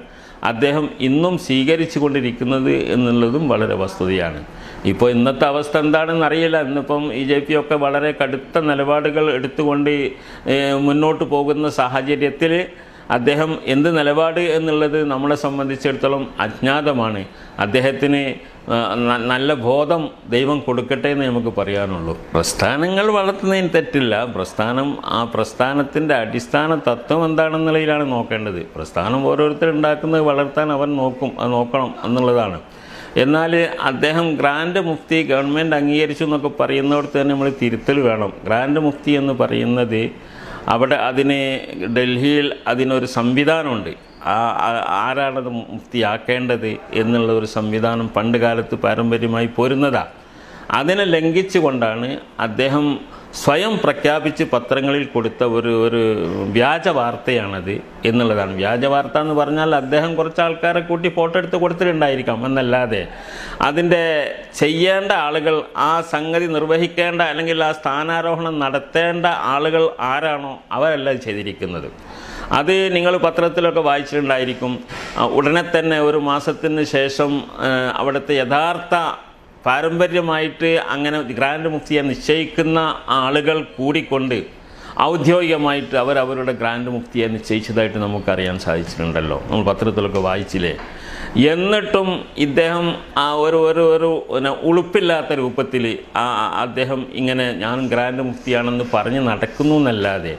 അദ്ദേഹം ഇന്നും സ്വീകരിച്ചു കൊണ്ടിരിക്കുന്നത് എന്നുള്ളതും വളരെ വസ്തുതയാണ്. ഇപ്പോൾ ഇന്നത്തെ അവസ്ഥ എന്താണെന്ന് അറിയില്ല. ഇന്നിപ്പം BJP ഒക്കെ വളരെ കടുത്ത നിലപാടുകൾ എടുത്തുകൊണ്ട് മുന്നോട്ട് പോകുന്ന സാഹചര്യത്തിൽ അദ്ദേഹം എന്ത് നിലപാട് എന്നുള്ളത് നമ്മളെ സംബന്ധിച്ചിടത്തോളം അജ്ഞാതമാണ്. അദ്ദേഹത്തിന് നല്ല ബോധം ദൈവം കൊടുക്കട്ടെ എന്ന് നമുക്ക് പറയാനുള്ളൂ. പ്രസ്ഥാനങ്ങൾ വളർത്തുന്നതിന് തെറ്റില്ല. ആ പ്രസ്ഥാനത്തിൻ്റെ അടിസ്ഥാന തത്വം എന്താണെന്നുള്ളതിലാണ് നോക്കേണ്ടത്. പ്രസ്ഥാനം ഓരോരുത്തരുണ്ടാക്കുന്നത് വളർത്താൻ അത് നോക്കണം എന്നുള്ളതാണ്. എന്നാൽ അദ്ദേഹം ഗ്രാൻഡ് മുഫ്തി ഗവൺമെൻറ് അംഗീകരിച്ചു എന്നൊക്കെ പറയുന്നിടത്ത് തന്നെ നമ്മൾ തിരുത്തൽ വേണം. ഗ്രാൻഡ് മുഫ്തി എന്ന് പറയുന്നത് ഡൽഹിയിൽ അതിനൊരു സംവിധാനമുണ്ട്. ആരാണത് മുഫ്തിയാക്കേണ്ടത് എന്നുള്ള ഒരു സംവിധാനം പണ്ട് കാലത്ത് പാരമ്പര്യമായി പോരുന്നതാണ്. അതിനെ ലംഘിച്ചുകൊണ്ടാണ് അദ്ദേഹം സ്വയം പ്രഖ്യാപിച്ച് പത്രങ്ങളിൽ കൊടുത്ത ഒരു വ്യാജ വാർത്തയാണത് എന്നുള്ളതാണ്. വ്യാജ വാർത്ത എന്ന് പറഞ്ഞാൽ അദ്ദേഹം കുറച്ച് ആൾക്കാരെ കൂട്ടി ഫോട്ടോ എടുത്ത് കൊടുത്തിട്ടുണ്ടായിരിക്കാം എന്നല്ലാതെ അതിൻ്റെ ചെയ്യേണ്ട ആളുകൾ, ആ സംഗതി നിർവഹിക്കേണ്ട അല്ലെങ്കിൽ ആ സ്ഥാനാരോഹണം നടത്തേണ്ട ആളുകൾ ആരാണോ അവരല്ല ചെയ്തിരിക്കുന്നത്. അത് നിങ്ങൾ പത്രത്തിലൊക്കെ വായിച്ചിട്ടുണ്ടായിരിക്കും. ഉടനെ തന്നെ ഒരു മാസത്തിന് ശേഷം അവിടുത്തെ യഥാർത്ഥ പാരമ്പര്യമായിട്ട് അങ്ങനെ ഗ്രാൻഡ് മുഫ്തിയെ നിശ്ചയിക്കുന്ന ആളുകൾ കൂടിക്കൊണ്ട് ഔദ്യോഗികമായിട്ട് അവരുടെ ഗ്രാൻഡ് മുഫ്തിയെ നിശ്ചയിച്ചതായിട്ട് നമുക്കറിയാൻ സാധിച്ചിട്ടുണ്ടല്ലോ, നമ്മൾ പത്രത്തിലൊക്കെ വായിച്ചില്ലേ. എന്നിട്ടും ഇദ്ദേഹം ആ ഒരു ഉളുപ്പില്ലാത്ത രൂപത്തിൽ അദ്ദേഹം ഇങ്ങനെ ഞാൻ ഗ്രാൻഡ് മുഫ്തിയാണെന്ന് പറഞ്ഞ് നടക്കുന്നു എന്നല്ലാതെ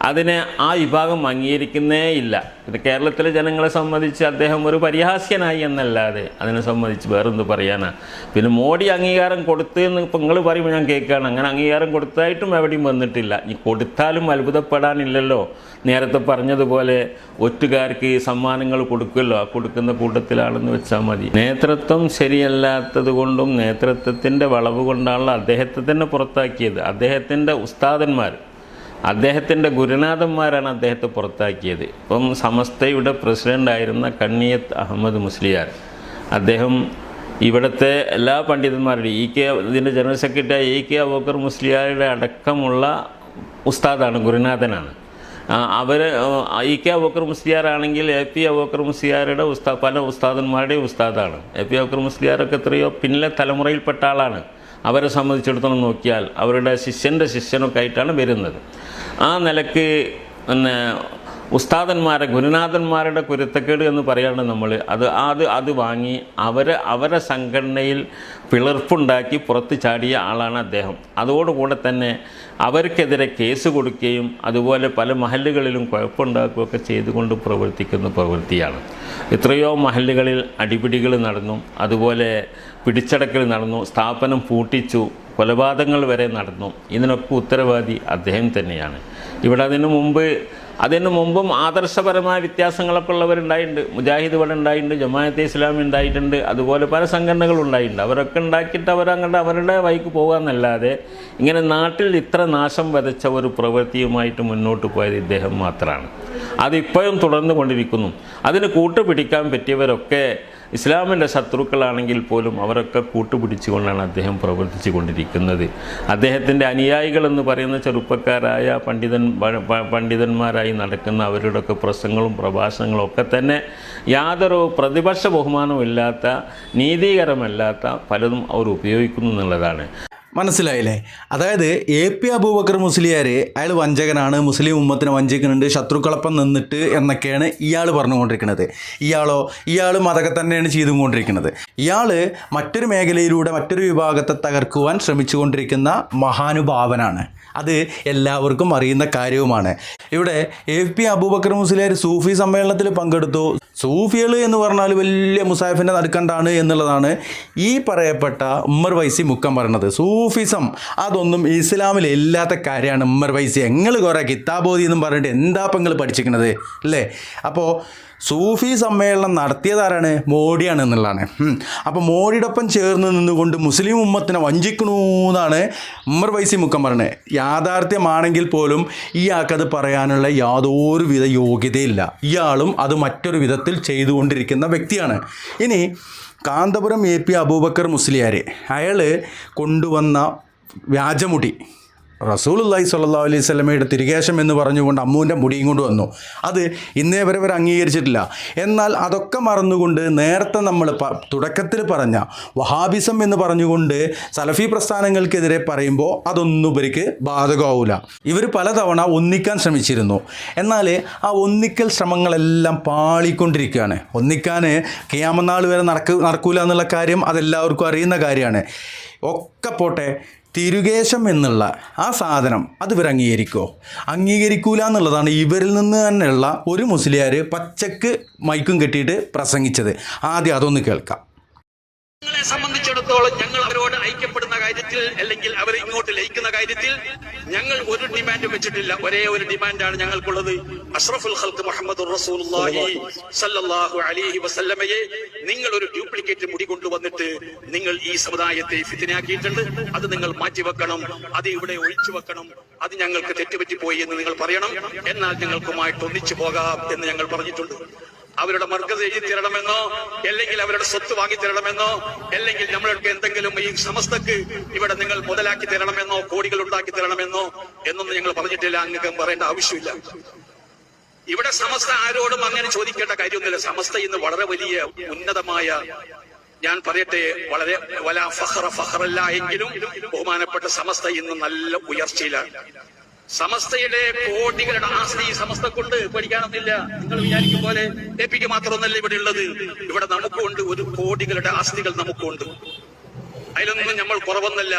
അതിനെ ആ വിഭാഗം അംഗീകരിക്കുന്നേ ഇല്ല. ഇത് കേരളത്തിലെ ജനങ്ങളെ സംബന്ധിച്ച് അദ്ദേഹം ഒരു പരിഹാസ്യനായി എന്നല്ലാതെ അതിനെ സംബന്ധിച്ച് വേറെന്ത് പറയാനാ. പിന്നെ മോഡി അംഗീകാരം കൊടുത്ത് എന്ന് ഇപ്പം നിങ്ങൾ പറയുമ്പോൾ ഞാൻ കേൾക്കുകയാണ്. അങ്ങനെ അംഗീകാരം കൊടുത്തായിട്ടും എവിടെയും വന്നിട്ടില്ല. ഇനി കൊടുത്താലും അത്ഭുതപ്പെടാനില്ലല്ലോ. നേരത്തെ പറഞ്ഞതുപോലെ ഒറ്റുകാർക്ക് സമ്മാനങ്ങൾ കൊടുക്കുമല്ലോ, ആ കൊടുക്കുന്ന കൂട്ടത്തിലാണെന്ന് വെച്ചാൽ മതി. നേതൃത്വം ശരിയല്ലാത്തത് കൊണ്ടും നേതൃത്വത്തിൻ്റെ വളവ് കൊണ്ടാണല്ലോ അദ്ദേഹത്തെ തന്നെ പുറത്താക്കിയത്. അദ്ദേഹത്തിൻ്റെ ഉസ്താദന്മാർ, അദ്ദേഹത്തിൻ്റെ ഗുരുനാഥന്മാരാണ് അദ്ദേഹത്തെ പുറത്താക്കിയത്. ഇപ്പം സമസ്തയുടെ പ്രസിഡൻ്റായിരുന്ന കണ്ണിയത്ത് അഹമ്മദ് മുസ്ലിയാർ, അദ്ദേഹം ഇവിടുത്തെ എല്ലാ പണ്ഡിതന്മാരുടെയും ഇതിൻ്റെ ജനറൽ സെക്രട്ടറി AK അബൂബക്കർ മുസ്ലിയാരുടെ അടക്കമുള്ള ഉസ്താദാണ്, ഗുരുനാഥനാണ്. AK അബൂബക്കർ മുസ്ലിയാറാണെങ്കിൽ AP അബൂബക്കർ മുസ്ലിയാരുടെ പല ഉസ്താദന്മാരുടെയും ഉസ്താദാണ്. AP അബൂബക്കർ മുസ്ലിയാരൊക്കെ എത്രയോ പിന്നിലെ തലമുറയിൽപ്പെട്ട ആളാണ്. അവരെ സംബന്ധിച്ചിടത്തോളം നോക്കിയാൽ അവരുടെ ശിഷ്യനൊക്കെ ആയിട്ടാണ് വരുന്നത്. ആ നിലക്ക് ഉസ്താദന്മാരെ, ഗുരുനാഥന്മാരുടെ കുരുത്തക്കേട് എന്ന് പറയാണ്ട് നമ്മൾ അത് വാങ്ങി അവരെ സംഘടനയിൽ പിളർപ്പുണ്ടാക്കി പുറത്ത് ചാടിയ ആളാണ് അദ്ദേഹം. അതോടുകൂടെ തന്നെ അവർക്കെതിരെ കേസ് കൊടുക്കുകയും അതുപോലെ പല മഹല്ലുകളിലും കുഴപ്പമുണ്ടാക്കുകയൊക്കെ ചെയ്തുകൊണ്ട് പ്രവർത്തിക്കുന്ന പ്രവൃത്തിയാണ്. എത്രയോ മഹല്ലുകളിൽ അടിപിടികൾ നടന്നു, അതുപോലെ പിടിച്ചടക്കൽ നടന്നു, സ്ഥാപനം പൂട്ടിച്ചു, കൊലപാതകങ്ങൾ വരെ നടന്നു. ഇതിനൊക്കെ ഉത്തരവാദി അദ്ദേഹം തന്നെയാണ്. ഇവിടെ അതിനു മുമ്പും ആദർശപരമായ വ്യത്യാസങ്ങളൊക്കെ ഉള്ളവരുണ്ടായിട്ടുണ്ട്. മുജാഹിദ് ഇവിടെ ഉണ്ടായിട്ടുണ്ട്, ജമാഅത്തെ ഇസ്ലാമി ഉണ്ടായിട്ടുണ്ട്, അതുപോലെ പല സംഘടനകളും ഉണ്ടായിട്ടുണ്ട്. അവരൊക്കെ ഉണ്ടാക്കിയിട്ട് അവരുടെ വഴിക്ക് പോകാമെന്നല്ലാതെ ഇങ്ങനെ നാട്ടിൽ ഇത്ര നാശം വിതച്ച ഒരു പ്രവൃത്തിയുമായിട്ട് മുന്നോട്ട് പോയത് ഇദ്ദേഹം മാത്രമാണ്. അതിപ്പോഴും തുടർന്നു കൊണ്ടിരിക്കുന്നു. അതിന് കൂട്ടുപിടിക്കാൻ പറ്റിയവരൊക്കെ ഇസ്ലാമിൻ്റെ ശത്രുക്കളാണെങ്കിൽ പോലും അവരൊക്കെ കൂട്ടുപിടിച്ചുകൊണ്ടാണ് അദ്ദേഹം പ്രവർത്തിച്ചു കൊണ്ടിരിക്കുന്നത്. അദ്ദേഹത്തിൻ്റെ അനുയായികളെന്ന് പറയുന്ന ചെറുപ്പക്കാരായ പണ്ഡിതന്മാരായി നടക്കുന്ന അവരുടെയൊക്കെ പ്രസംഗങ്ങളും പ്രഭാഷണങ്ങളും ഒക്കെ തന്നെ യാതൊരു പ്രതിപക്ഷ ബഹുമാനവും ഇല്ലാത്ത, നീതീകരമല്ലാത്ത പലതും അവർ ഉപയോഗിക്കുന്നു എന്നുള്ളതാണ്. മനസ്സിലായില്ലേ? അതായത് AP അബൂബക്കർ മുസ്ലിയാർ അയാൾ വഞ്ചകനാണ്, മുസ്ലിം ഉമ്മത്തിനെ വഞ്ചിക്കുന്നുണ്ട്, ശത്രുക്കളൊപ്പം നിന്നിട്ട് എന്നൊക്കെയാണ് ഇയാൾ പറഞ്ഞുകൊണ്ടിരിക്കുന്നത്. ഇയാൾ മതക്കെ തന്നെയാണ് ചെയ്തുകൊണ്ടിരിക്കുന്നത്. ഇയാൾ മറ്റൊരു മേഖലയിലൂടെ മറ്റൊരു വിഭാഗത്തെ തകർക്കുവാൻ ശ്രമിച്ചുകൊണ്ടിരിക്കുന്ന മഹാനുഭാവനാണ്. അത് എല്ലാവർക്കും അറിയുന്ന കാര്യവുമാണ്. ഇവിടെ AP അബൂബക്കർ മുസ്ലിയാർ സൂഫി സമ്മേളനത്തിൽ പങ്കെടുത്തു. സൂഫികൾ എന്ന് പറഞ്ഞാൽ വലിയ മുസാഫിൻ്റെ നടുക്കണ്ടാണ് എന്നുള്ളതാണ് ഈ പറയപ്പെട്ട ഉമ്മർ വൈസി മുക്കം പറയുന്നത്. സൂഫിസം അതൊന്നും ഇസ്ലാമിൽ ഇല്ലാത്ത കാര്യമാണ്. ഉമ്മർ വൈസി നിങ്ങൾ കുറേ കിതാബോധി എന്നും പറഞ്ഞിട്ട് എന്താ ഇപ്പം നിങ്ങൾ പഠിച്ചിരിക്കുന്നത് അല്ലേ? അപ്പോൾ സൂഫി സമ്മേളനം നടത്തിയതാരാണ്? മോഡിയാണ് എന്നുള്ളതാണ്. അപ്പോൾ മോഡിയുടെ ഒപ്പം ചേർന്ന് നിന്നുകൊണ്ട് മുസ്ലിം ഉമ്മത്തിനെ വഞ്ചിക്കണു എന്നാണ് ഉമ്മർ വൈസി മുക്കം പറയുന്നത്. യാഥാർത്ഥ്യമാണെങ്കിൽ പോലും ഇയാൾക്കത് പറയാനുള്ള യാതൊരുവിധ യോഗ്യതയില്ല. ഇയാളും അത് മറ്റൊരു വിധത്തിൽ ചെയ്തുകൊണ്ടിരിക്കുന്ന വ്യക്തിയാണ്. ഇനി കാന്തപുരം AP അബൂബക്കർ മുസ്ലിയാർ അയാൾ കൊണ്ടുവന്ന വ്യാജമുടി റസൂലുള്ളാഹി സ്വല്ലല്ലാഹു അലൈഹി വസല്ലമയുടെ തിരികേശം എന്ന് പറഞ്ഞുകൊണ്ട് അമ്മൂൻ്റെ മുടിയും കൊണ്ട് വന്നു. അത് ഇന്നേ വരെ അവർ അംഗീകരിച്ചിട്ടില്ല. എന്നാൽ അതൊക്കെ മറന്നുകൊണ്ട് നേരത്തെ നമ്മൾ തുടക്കത്തിൽ പറഞ്ഞ വഹാബിസം എന്ന് പറഞ്ഞുകൊണ്ട് സലഫി പ്രസ്ഥാനങ്ങൾക്കെതിരെ പറയുമ്പോൾ അതൊന്നും ഇവർക്ക് ബാധകമാവില്ല. ഇവർ പലതവണ ഒന്നിക്കാൻ ശ്രമിച്ചിരുന്നു. എന്നാൽ ആ ഒന്നിക്കൽ ശ്രമങ്ങളെല്ലാം പാളിക്കൊണ്ടിരിക്കുകയാണ്. ഒന്നിക്കാൻ ഖിയാമത്ത് നാൾ വരെ നടക്കൂല എന്നുള്ള കാര്യം അതെല്ലാവർക്കും അറിയുന്ന കാര്യമാണ്. ഒക്കെ പോട്ടെ, തിരുകേശം എന്നുള്ള ആ സാധനം അത് ഇവർ അംഗീകരിക്കൂല എന്നുള്ളതാണ് ഇവരിൽ നിന്ന് തന്നെയുള്ള ഒരു മുസ്ലിയാർ പച്ചക്ക് മൈക്കും കെട്ടിയിട്ട് പ്രസംഗിച്ചത്. ആദ്യം അതൊന്ന് കേൾക്കാം. ഞങ്ങളെ സംബന്ധിച്ചിടത്തോളം ഞങ്ങൾ അവരോട് ഐക്യപ്പെടുന്ന കാര്യത്തിൽ അല്ലെങ്കിൽ അവരെ ഇങ്ങോട്ട് ലയിക്കുന്ന കാര്യത്തിൽ ഞങ്ങൾ ഒരു ഡിമാൻഡും വെച്ചിട്ടില്ല. ഒരേ ഒരു ഡിമാൻഡാണ് ഞങ്ങൾക്കുള്ളത്. അഷ്റഫുൽ ഖൽഖ് മുഹമ്മദുർ റസൂലുള്ളാഹി സ്വല്ലല്ലാഹു അലൈഹി വസല്ലമയെ നിങ്ങൾ ഒരു ഡ്യൂപ്ലിക്കേറ്റ് മുടി കൊണ്ടുവന്നിട്ട് നിങ്ങൾ ഈ സമുദായത്തെ ഫിത്നയാക്കിയിട്ടുണ്ട്. അത് നിങ്ങൾ മാറ്റിവെക്കണം, അത് ഇവിടെ ഒഴിച്ചു വെക്കണം. അത് ഞങ്ങൾക്ക് തെറ്റുപറ്റിപ്പോയി എന്ന് നിങ്ങൾ പറയണം. എന്നാൽ ഞങ്ങൾക്കുമായിട്ട് ഒന്നിച്ചു പോകാം എന്ന് ഞങ്ങൾ പറഞ്ഞിട്ടുണ്ട്. അവരുടെ മർക്കസ് എഴുതി തരണമെന്നോ അല്ലെങ്കിൽ അവരുടെ സ്വത്ത് വാങ്ങി തരണമെന്നോ അല്ലെങ്കിൽ നമ്മൾക്ക് എന്തെങ്കിലും ഈ സമസ്തക്ക് ഇവിടെ നിങ്ങൾ മുതലാക്കി തരണമെന്നോ കോടികൾ ഉണ്ടാക്കി തരണമെന്നോ എന്നൊന്നും ഞങ്ങൾ പറഞ്ഞിട്ടില്ല. അങ്ങ് പറയേണ്ട ആവശ്യമില്ല. ഇവിടെ സമസ്ത ആരോടും അങ്ങനെ ചോദിക്കേണ്ട കാര്യമൊന്നുമില്ല. സമസ്ത ഇന്ന് വളരെ വലിയ ഉന്നതമായ, ഞാൻ പറയട്ടെ, വളരെ ഫഖറല്ല എങ്കിലും ബഹുമാനപ്പെട്ട സമസ്ത ഇന്ന് നല്ല ഉയർച്ചയിലാണ്. സമസ്തയുടെ കോടികളുടെ ആസ്തി സമസ്തക്കുണ്ട്, പഠിക്കാനൊന്നുമില്ല. നിങ്ങൾ വിചാരിക്കും പോലെ എപിക്ക് മാത്രമൊന്നല്ല ഇവിടെ ഉള്ളത്. ഇവിടെ നമുക്കുണ്ട്, ഒരു കോടികളുടെ ആസ്തികൾ നമുക്കുണ്ട്. അതിലൊന്നും നമ്മൾ കുറവൊന്നല്ല.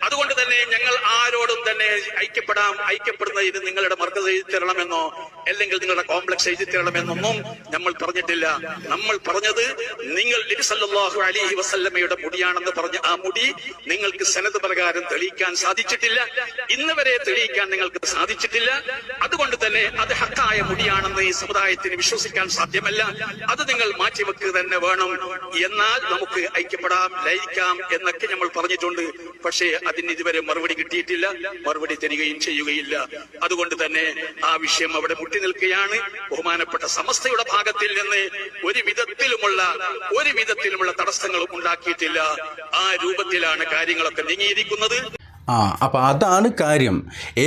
അതുകൊണ്ട് തന്നെ ഞങ്ങൾ ആരോടും തന്നെ ഐക്യപ്പെടുന്നതിന് നിങ്ങളുടെ മർക്കസ് എഴുതി തരണമെന്നോ അല്ലെങ്കിൽ നിങ്ങളുടെ കോംപ്ലക്സ് എഴുതി തരണമെന്നൊന്നും നമ്മൾ പറഞ്ഞിട്ടില്ല. നമ്മൾ പറഞ്ഞത് നിങ്ങൾ നബി സല്ലല്ലാഹു അലൈഹി വസല്ലമയുടെ മുടിയാണെന്ന് പറഞ്ഞ ആ മുടി നിങ്ങൾക്ക് സനദ് പ്രകാരം തെളിയിക്കാൻ സാധിച്ചിട്ടില്ല. ഇന്ന് വരെ തെളിയിക്കാൻ നിങ്ങൾക്ക് സാധിച്ചിട്ടില്ല. അതുകൊണ്ട് തന്നെ അത് ഹക്കായ മുടിയാണെന്ന് ഈ സമുദായത്തിന് വിശ്വസിക്കാൻ സാധ്യമല്ല. അത് നിങ്ങൾ മാറ്റിവെക്കുക തന്നെ വേണം. എന്നാൽ നമുക്ക് ഐക്യപ്പെടാം, ലയിക്കാം എന്നൊക്കെ നമ്മൾ പറഞ്ഞിട്ടുണ്ട്. പക്ഷേ അതിന് ഇതുവരെ മറുപടി കിട്ടിയിട്ടില്ല, മറുപടി തരികയും ചെയ്യുകയില്ല. അതുകൊണ്ട് തന്നെ ആ വിഷയം അവിടെ മുട്ടി നിൽക്കുകയാണ്. ബഹുമാനപ്പെട്ട സമസ്തയുടെ ഭാഗത്തിൽ നിന്ന് ഒരു വിധത്തിലുമുള്ള തടസ്സങ്ങളും ഉണ്ടാക്കിയിട്ടില്ല. ആ രൂപത്തിലാണ് കാര്യങ്ങളൊക്കെ നീങ്ങിയിരിക്കുന്നത്. അപ്പോൾ അതാണ് കാര്യം.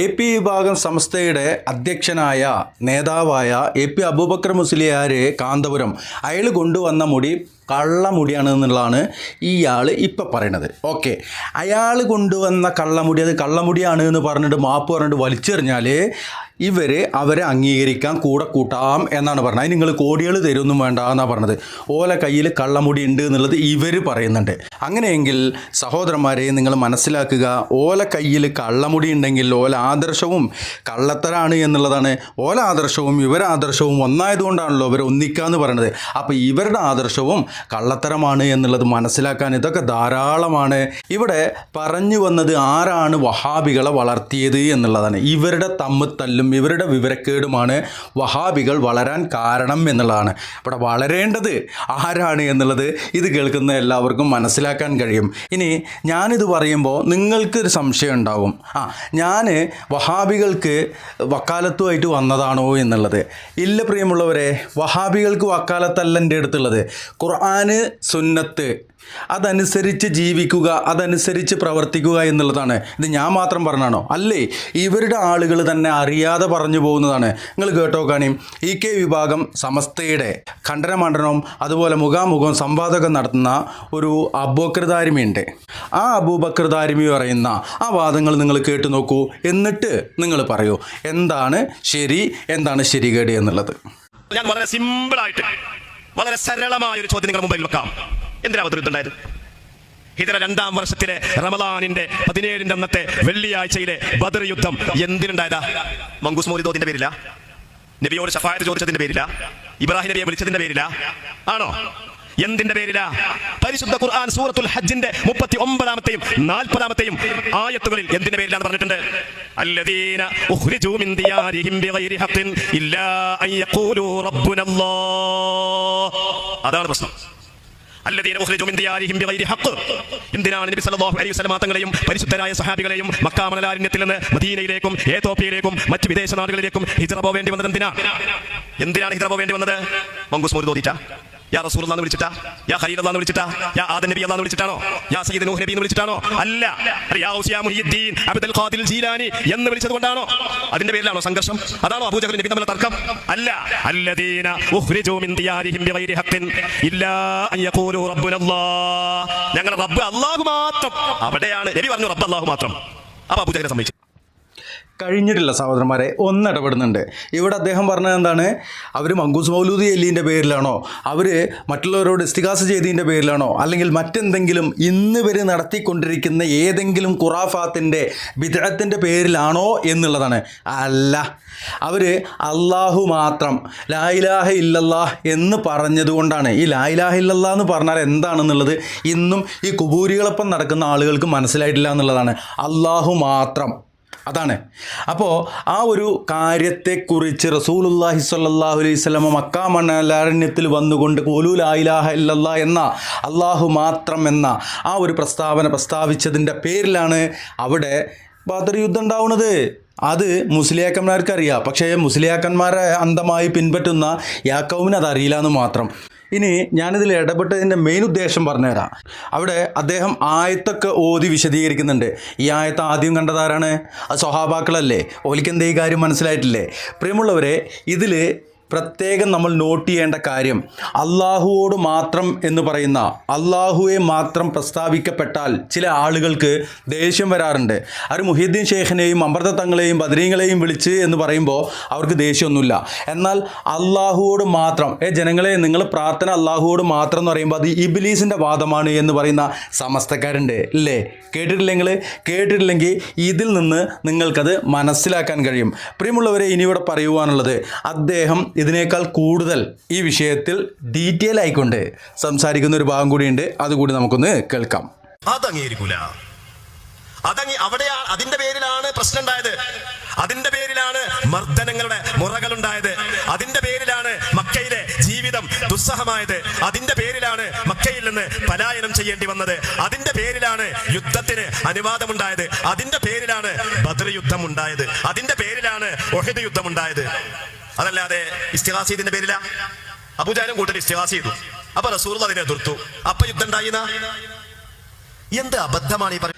AP വിഭാഗം സംസ്ഥയുടെ അധ്യക്ഷനായ നേതാവായ AP അബൂബക്കർ മുസ്ലിയാർ കാന്തപുരം അയാൾ കൊണ്ടുവന്ന മുടി കള്ളമുടിയാണ് എന്നുള്ളതാണ് ഇയാൾ ഇപ്പം പറയണത്. ഓക്കെ, അയാൾ കൊണ്ടുവന്ന കള്ളമുടി അത് കള്ളമുടിയാണ് എന്ന് പറഞ്ഞിട്ട് മാപ്പ് പറഞ്ഞിട്ട് വലിച്ചെറിഞ്ഞാൽ അവരെ അംഗീകരിക്കാൻ കൂട്ടാം എന്നാണ് പറഞ്ഞത്. അതിന് നിങ്ങൾ കോടികൾ തരുമൊന്നും വേണ്ട എന്നാണ് പറഞ്ഞത്. ഓല കയ്യിൽ കള്ളമുടി ഉണ്ട് എന്നുള്ളത് ഇവർ പറയുന്നുണ്ട്. അങ്ങനെയെങ്കിൽ സഹോദരന്മാരെ നിങ്ങൾ മനസ്സിലാക്കുക, ഓല കയ്യിൽ കള്ളമുടി ഉണ്ടെങ്കിൽ ഓല ആദർശവും കള്ളത്തരാണ് എന്നുള്ളതാണ്. ഓല ആദർശവും ഇവരാദർശവും ഒന്നായതുകൊണ്ടാണല്ലോ അവർ ഒന്നിക്കാന്ന് പറയുന്നത്. അപ്പോൾ ഇവരുടെ ആദർശവും കള്ളത്തരമാണ് എന്നുള്ളത് മനസ്സിലാക്കാൻ ഇതൊക്കെ ധാരാളമാണ്. ഇവിടെ പറഞ്ഞു വന്നത് ആരാണ് വഹാബികളെ വളർത്തിയത് എന്നുള്ളതാണ്. ഇവരുടെ തമ്മിത്തല്ലും ഇവരുടെ വിവരക്കേടുമാണ് വഹാബികൾ വളരാൻ കാരണം എന്നുള്ളതാണ്. ഇവിടെ വളരേണ്ടത് ആരാണ് എന്നുള്ളത് ഇത് കേൾക്കുന്ന എല്ലാവർക്കും മനസ്സിലാക്കാൻ കഴിയും. ഇനി ഞാനിത് പറയുമ്പോൾ നിങ്ങൾക്കൊരു സംശയം ഉണ്ടാകും, ഞാൻ വഹാബികൾക്ക് വക്കാലത്തുമായിട്ട് വന്നതാണോ എന്നുള്ളത്. ഇല്ല പ്രിയമുള്ളവരെ, വഹാബികൾക്ക് വക്കാലത്തല്ല എൻ്റെ അടുത്തുള്ളത്. ഖുർആന്, സുന്നത്ത് അതനുസരിച്ച് ജീവിക്കുക, അതനുസരിച്ച് പ്രവർത്തിക്കുക എന്നുള്ളതാണ്. ഇത് ഞാൻ മാത്രം പറഞ്ഞാണോ? അല്ലേ, ഇവരുടെ ആളുകൾ തന്നെ അറിയാതെ പറഞ്ഞു പോകുന്നതാണ്. നിങ്ങൾ കേട്ടോ കാണും, EK വിഭാഗം സമസ്തയുടെ ഖണ്ഡനമണ്ഡനവും അതുപോലെ മുഖാമുഖം സംവാദകം നടത്തുന്ന ഒരു അബൂബക്കർ ദാരിമിയുണ്ട്. ആ അബൂബക്കർ ദാരിമി പറയുന്ന ആ വാദങ്ങൾ നിങ്ങൾ കേട്ടു നോക്കൂ. എന്നിട്ട് നിങ്ങൾ പറയൂ എന്താണ് ശരി, എന്താണ് ശരികേട് എന്നുള്ളത്. ഞാൻ വളരെ സിമ്പിളായിട്ട് വളരെ സരളമായ ഒരു ചോദ്യം നിങ്ങളുടെ മുമ്പിൽ വെക്കാം. എന്തിനാ അവതരിത്തുണ്ടായത്? ഹിജറ 2-ാം വർഷത്തിലെ റമദാനിന്റെ 17-ന്റെ അന്നത്തെ വെള്ളിയാഴ്ചയിലെ ബദർ യുദ്ധം എന്തിനുണ്ടായതാ? മങ്കൂസ് മൗലിദോദിന്റെ പേരില്ല, നബിയോട് ശഫായത്ത് ചോദിച്ചതിന്റെ പേരില? ഇബ്രാഹിം നബിയെ വിളിച്ചതിന്റെ പേരില? ആണോ? എന്തിന്റെ പേരില? പരിശുദ്ധ ഖുർആൻ സൂറത്തുൽ ഹജ്ജിന്റെ 39-ാമത്തെയും 40-ാമത്തെയും ആയത്തുകളിൽ എന്തിന്റെ പേരിലാണ് പറഞ്ഞിട്ടുണ്ട്? അല്ലദീന ഉഖ്രിജൂ മിൻ ദിയാരിഹിം ബിഗൈരി ഹഖ്ഇൻ ഇല്ലാ അൻ യഖൂലൂ റബ്ബുനല്ലാഹ്. അതാണ് പ്രശ്നം. അല്ലദീന ഉഖ്രിജൂ മിൻ ദിയാരിഹിം ബിഗൈരി ഹഖ്. എന്തിനാണ് നബി സല്ലല്ലാഹു അലൈഹി വസല്ലം തങ്ങളെയും പരിശുദ്ധരായ സഹാബികളെയും മക്ക മണലാരണ്യത്തിൽ നിന്ന് മദീനയിലേക്കും എത്യോപ്യയിലേക്കും മറ്റ് വിദേശ നാടുകളിലേക്കും ഹിജ്റ പോവേണ്ടി വന്നത്? എന്തിനാണ് ഹിജ്റ പോവേണ്ടി വന്നത്? മങ്കൂസ് മോദി തോന്നിച്ചാ? യാ റസൂലുള്ളാഹി എന്ന് വിളിച്ചിട്ടാ? യാ ഖലീലുള്ളാഹി എന്ന് വിളിച്ചിട്ടാ? യാ ആദം നബി അല്ലാഹു എന്ന് വിളിച്ചിട്ടാണോ? യാ സയ്യിദ് നൂഹ് നബി എന്ന് വിളിച്ചിട്ടാണോ? അല്ല. യാ ഔസിയ മുഹിയുദ്ദീൻ അബ്ദുൽ ഖാദിർ ജീലാനി എന്ന് വിളിച്ചത് കൊണ്ടാണോ? അതിന്റെ പേരിലാണോ സംഘർഷം? അതാണോ അബൂജഹൽ നബി തമ്മിലുള്ള തർക്കം? അല്ല. അല്ലദീന ഉഖ്രിജൂ മിൻ ദിയാരിഹിം ബിഗൈരി ഹഖ്ഇൻ ഇല്ലാ അൻ യഖൂലൂ റബ്ബുനല്ലാഹ്. ഞങ്ങളുടെ റബ്ബ് അല്ലാഹു മാത്രം. അവിടെയാണ് നബി പറഞ്ഞു റബ്ബ് അല്ലാഹു മാത്രം. അപ്പോൾ അബൂജഹലിനെ സമ്മതിച്ചു. കഴിഞ്ഞിട്ടില്ല സഹോദരന്മാരെ, ഒന്നിടപെടുന്നുണ്ട്. ഇവിടെ അദ്ദേഹം പറഞ്ഞത് എന്താണ്? അവർ മങ്കൂസ് മൗലൂദി എല്ലിൻ്റെ പേരിലാണോ, അവർ മറ്റുള്ളവരോട് ഇസ്തിഗാസ ചെയ്തതിൻ്റെ പേരിലാണോ, അല്ലെങ്കിൽ മറ്റെന്തെങ്കിലും ഇന്ന് വരെ നടത്തിക്കൊണ്ടിരിക്കുന്ന ഏതെങ്കിലും ഖുറാഫാത്തിൻ്റെ ബിദ്അത്തിൻ്റെ പേരിലാണോ എന്നുള്ളതാണ്. അല്ല, അവർ അള്ളാഹു മാത്രം ലാ ഇലാഹ ഇല്ലല്ലാഹ് എന്ന് പറഞ്ഞതുകൊണ്ടാണ്. ഈ ലാ ഇലാഹ ഇല്ലല്ലാഹ് എന്ന് പറഞ്ഞാൽ എന്താണെന്നുള്ളത് ഇന്നും ഈ കുബൂരികളൊപ്പം നടക്കുന്ന ആളുകൾക്ക് മനസ്സിലായിട്ടില്ല എന്നുള്ളതാണ്. അള്ളാഹു മാത്രം, അതാണ്. അപ്പോൾ ആ ഒരു കാര്യത്തെക്കുറിച്ച് റസൂലുള്ളാഹി സ്വല്ലല്ലാഹു അലൈഹി വസല്ലം മക്ക മണലാരണ്യത്തിൽ വന്നുകൊണ്ട് ഖൂലൂ ലാ ഇലാഹ ഇല്ലല്ലാഹ് എന്ന അള്ളാഹു മാത്രം എന്ന ആ ഒരു പ്രസ്താവിച്ചതിൻ്റെ പേരിലാണ് അവിടെ ബദർ യുദ്ധം ഉണ്ടാവുന്നത്. അത് മുസ്ലിയാക്കന്മാർക്കറിയാം, പക്ഷേ മുസ്ലിയാക്കന്മാരെ അന്ധമായി പിൻപറ്റുന്ന യാക്കൗമിന് അതറിയില്ല എന്ന് മാത്രം. ഇനി ഞാനിതിൽ ഇടപെട്ടതിൻ്റെ മെയിൻ ഉദ്ദേശം പറഞ്ഞുതരാം. അവിടെ അദ്ദേഹം ആയത്തൊക്കെ ഓതി വിശദീകരിക്കുന്നുണ്ട്. ഈ ആയത്ത് ആദ്യം കണ്ടതാരാണ്? അത് സ്വഹാബാക്കളല്ലേ? ഓലിക്കെന്തേ ഈ കാര്യം മനസ്സിലായിട്ടില്ലേ? പ്രിയമുള്ളവരെ, ഇതിൽ പ്രത്യേകം നമ്മൾ നോട്ട് ചെയ്യേണ്ട കാര്യം, അള്ളാഹുവോട് മാത്രം എന്ന് പറയുന്ന, അള്ളാഹുവെ മാത്രം പ്രസ്താവിക്കപ്പെട്ടാൽ ചില ആളുകൾക്ക് ദേഷ്യം വരാറുണ്ട്. അവർ മുഹിയുദ്ദീൻ ഷേഖിനെയും അമൃത തങ്ങളെയും ബദരീങ്ങളെയും വിളിച്ച് എന്ന് പറയുമ്പോൾ അവർക്ക് ദേഷ്യമൊന്നുമില്ല. എന്നാൽ അള്ളാഹുവോട് മാത്രം, ജനങ്ങളെ നിങ്ങൾ പ്രാർത്ഥന അള്ളാഹുവോട് മാത്രം എന്ന് പറയുമ്പോൾ അത് ഇബ്ലീസിൻ്റെ വാദമാണ് എന്ന് പറയുന്ന സമസ്തക്കാരുണ്ട് ഇല്ലേ? കേട്ടിട്ടില്ലെങ്കിൽ ഇതിൽ നിന്ന് നിങ്ങൾക്കത് മനസ്സിലാക്കാൻ കഴിയും. പ്രിയമുള്ളവരെ, ഇനിയിവിടെ പറയുവാനുള്ളത്, അദ്ദേഹം ഇതിനേക്കാൾ കൂടുതൽ ഈ വിഷയത്തിൽ ഡീറ്റെയിൽ ആയിക്കൊണ്ട് സംസാരിക്കുന്ന ഒരു ഭാഗം കൂടിയുണ്ട്. അതുകൂടി നമുക്കൊന്ന് കേൾക്കാം. അത് അംഗീകരിക്കൂല. അവിടെയാണ് അതിന്റെ പേരിലാണ് പ്രശ്നം ഉണ്ടായത്. അതിന്റെ പേരിലാണ് മർദ്ദനങ്ങളുടെ മുറകളുണ്ടായത്. അതിന്റെ പേരിലാണ് മക്കയിലെ ജീവിതം ദുസ്സഹമായത്. അതിന്റെ പേരിലാണ് മക്കയിൽ നിന്ന് പലായനം ചെയ്യേണ്ടി വന്നത്. അതിന്റെ പേരിലാണ് യുദ്ധത്തിന് അനുവാദമുണ്ടായത്. അതിന്റെ പേരിലാണ് ബദർ യുദ്ധം ഉണ്ടായത്. അതിന്റെ പേരിലാണ് ഉഹദ് യുദ്ധം ഉണ്ടായത്. അതല്ലാതെ ഇസ്തിഗാസ ചെയ്തതിന്റെ പേരില. അബൂജഹലും കൂട്ടർ ഇസ്തിഗാസ ചെയ്തു. അപ്പൊ റസൂൽ അതിനെ എതിർത്തു. അപ്പൊ യുദ്ധം ഉണ്ടായിന്ന എന്ത് അബദ്ധമാണ് ഈ പറയുന്നത്?